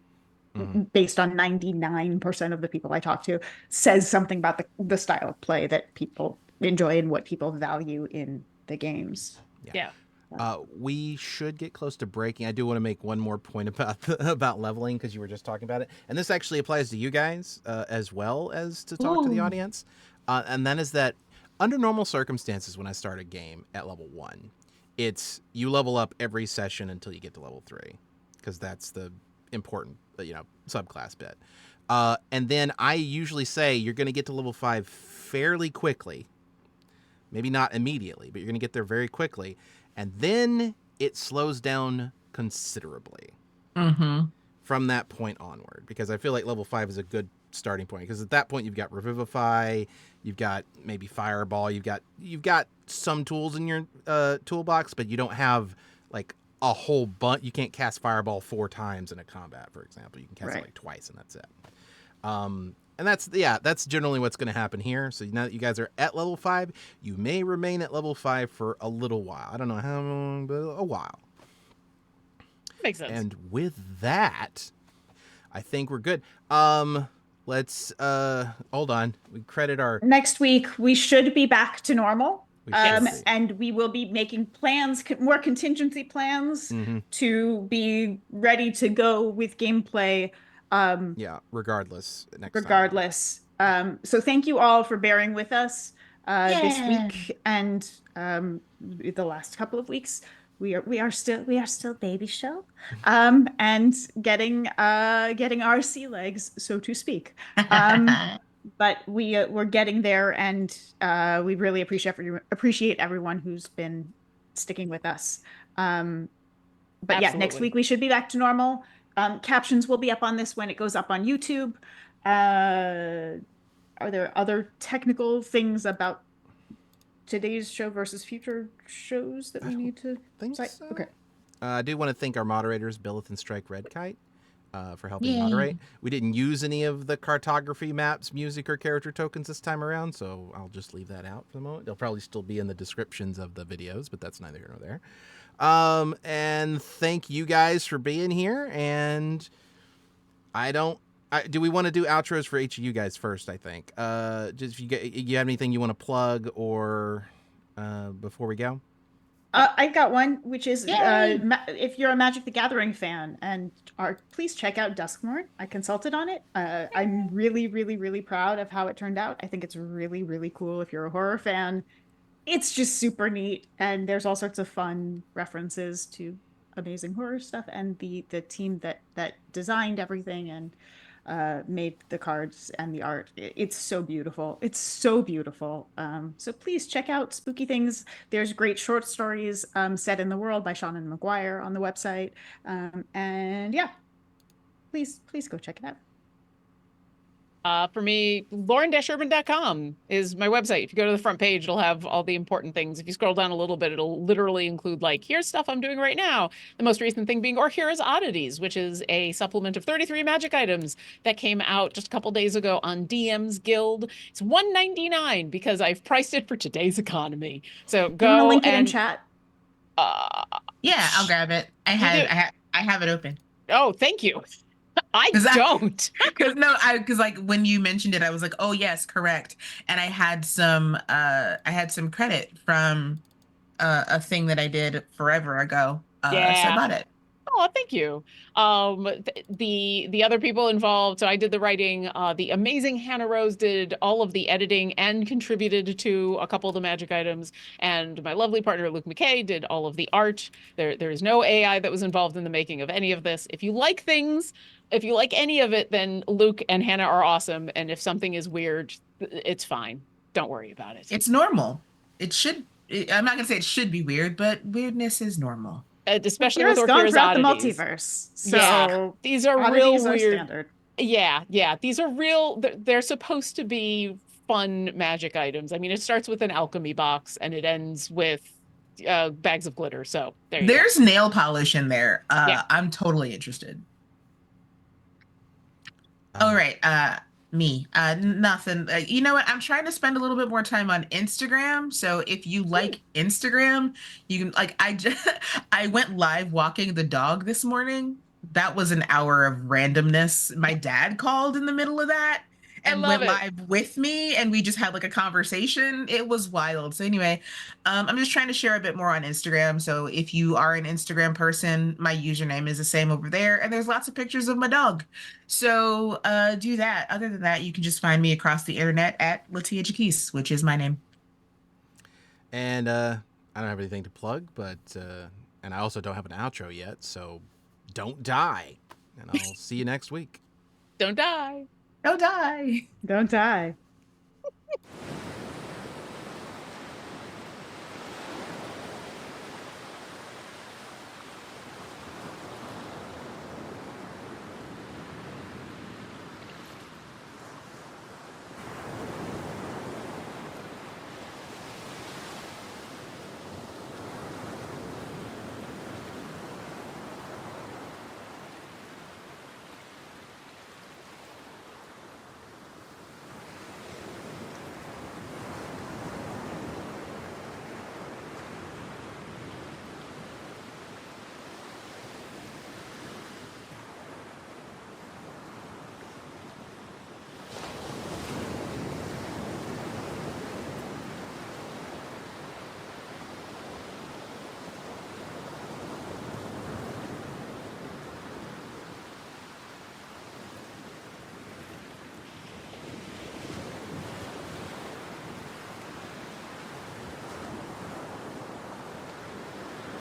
based on 99% of the people I talk to says something about the style of play that people enjoy and what people value in the games. We should get close to breaking. I do want to make one more point about leveling, because you were just talking about it, and this actually applies to you guys as well as to talk to the audience. And that is that under normal circumstances, when I start a game at level 1, it's you level up every session until you get to level 3, because that's the important subclass bit. And then I usually say you're going to get to level 5 fairly quickly, maybe not immediately, but you're going to get there very quickly. And then it slows down considerably from that point onward, because I feel like level 5 is a good starting point, because at that point you've got Revivify, you've got maybe Fireball, you've got some tools in your toolbox, but you don't have like a whole bunch. You can't cast Fireball 4 times in a combat, for example. You can cast it like twice, and that's it. And that's generally what's going to happen here. So now that you guys are at level 5, you may remain at level 5 for a little while. I don't know how long, but a while. Makes sense. And with that, I think we're good. Let's hold on. We credit our next week. We should be back to normal. And we will be making plans, more contingency plans to be ready to go with gameplay. Regardless. So thank you all for bearing with us this week and the last couple of weeks. we are still baby show, and getting our sea legs, so to speak. But we're getting there, and we really appreciate everyone who's been sticking with us. But yeah, next Absolutely. week we should be back to normal. Captions will be up on this when it goes up on YouTube. Are there other technical things about today's show versus future shows that we need to Think cite? so. Okay. I do want to thank our moderators, Billith and Strike Red Kite, for helping Yay. moderate. We didn't use any of the cartography maps, music, or character tokens this time around, so I'll just leave that out for the moment. They'll probably still be in the descriptions of the videos, but that's neither here nor there. And thank you guys for being here. And do we want to do outros for each of you guys first? I think. Just if you have anything you want to plug or before we go. I've got one, which is Yay! if you're a Magic the Gathering fan and please check out Duskmorn. I consulted on it. I'm really, really, really proud of how it turned out. I think it's really, really cool. If you're a horror fan, it's just super neat, and there's all sorts of fun references to amazing horror stuff. And the team that designed everything and made the cards and the art. It's so beautiful. It's so beautiful. So please check out Spooky Things. There's great short stories set in the world by Sean and McGuire on the website. And yeah, please go check it out. For me, lauren-urban.com is my website. If you go to the front page, it'll have all the important things. If you scroll down a little bit, it'll literally include like, here's stuff I'm doing right now. The most recent thing being, or here's Oddities, which is a supplement of 33 magic items that came out just a couple days ago on DM's Guild. It's $1.99 because I've priced it for today's economy. So Do you want to go link it in and chat? Yeah, I'll grab it. I have it open. Oh, thank you. I 'Cause don't. Because like when you mentioned it, I was like, oh yes, correct. And I had some credit from a thing that I did forever ago. So I Yeah. bought it. Oh, thank you. The other people involved, so I did the writing. The amazing Hannah Rose did all of the editing and contributed to a couple of the magic items. And my lovely partner Luke McKay did all of the art. There is no AI that was involved in the making of any of this. If you like things, if you like any of it, then Luke and Hannah are awesome. And if something is weird, it's fine. Don't worry about it. It's normal. I'm not gonna say it should be weird, but weirdness is normal. Especially Heroes with gone Orkira's throughout the Oddities. multiverse. So Yeah, these are oddities real are weird. standard. Yeah, these are real. They're supposed to be fun magic items. I mean, it starts with an alchemy box and it ends with bags of glitter. So there you go. There's nail polish in there. Yeah. I'm totally interested. All right. Me. Nothing. You know what? I'm trying to spend a little bit more time on Instagram. So if you like Instagram, you can like I went live walking the dog this morning. That was an hour of randomness. My dad called in the middle of that and love went it. live with me, and we just had like a conversation. It was wild. So anyway, I'm just trying to share a bit more on Instagram. So if you are an Instagram person, my username is the same over there, and there's lots of pictures of my dog. So do that. Other than that, you can just find me across the internet at Latia Jaquise, which is my name. And I don't have anything to plug, but and I also don't have an outro yet, so don't die. And I'll see you next week. Don't die. Don't die. Don't die.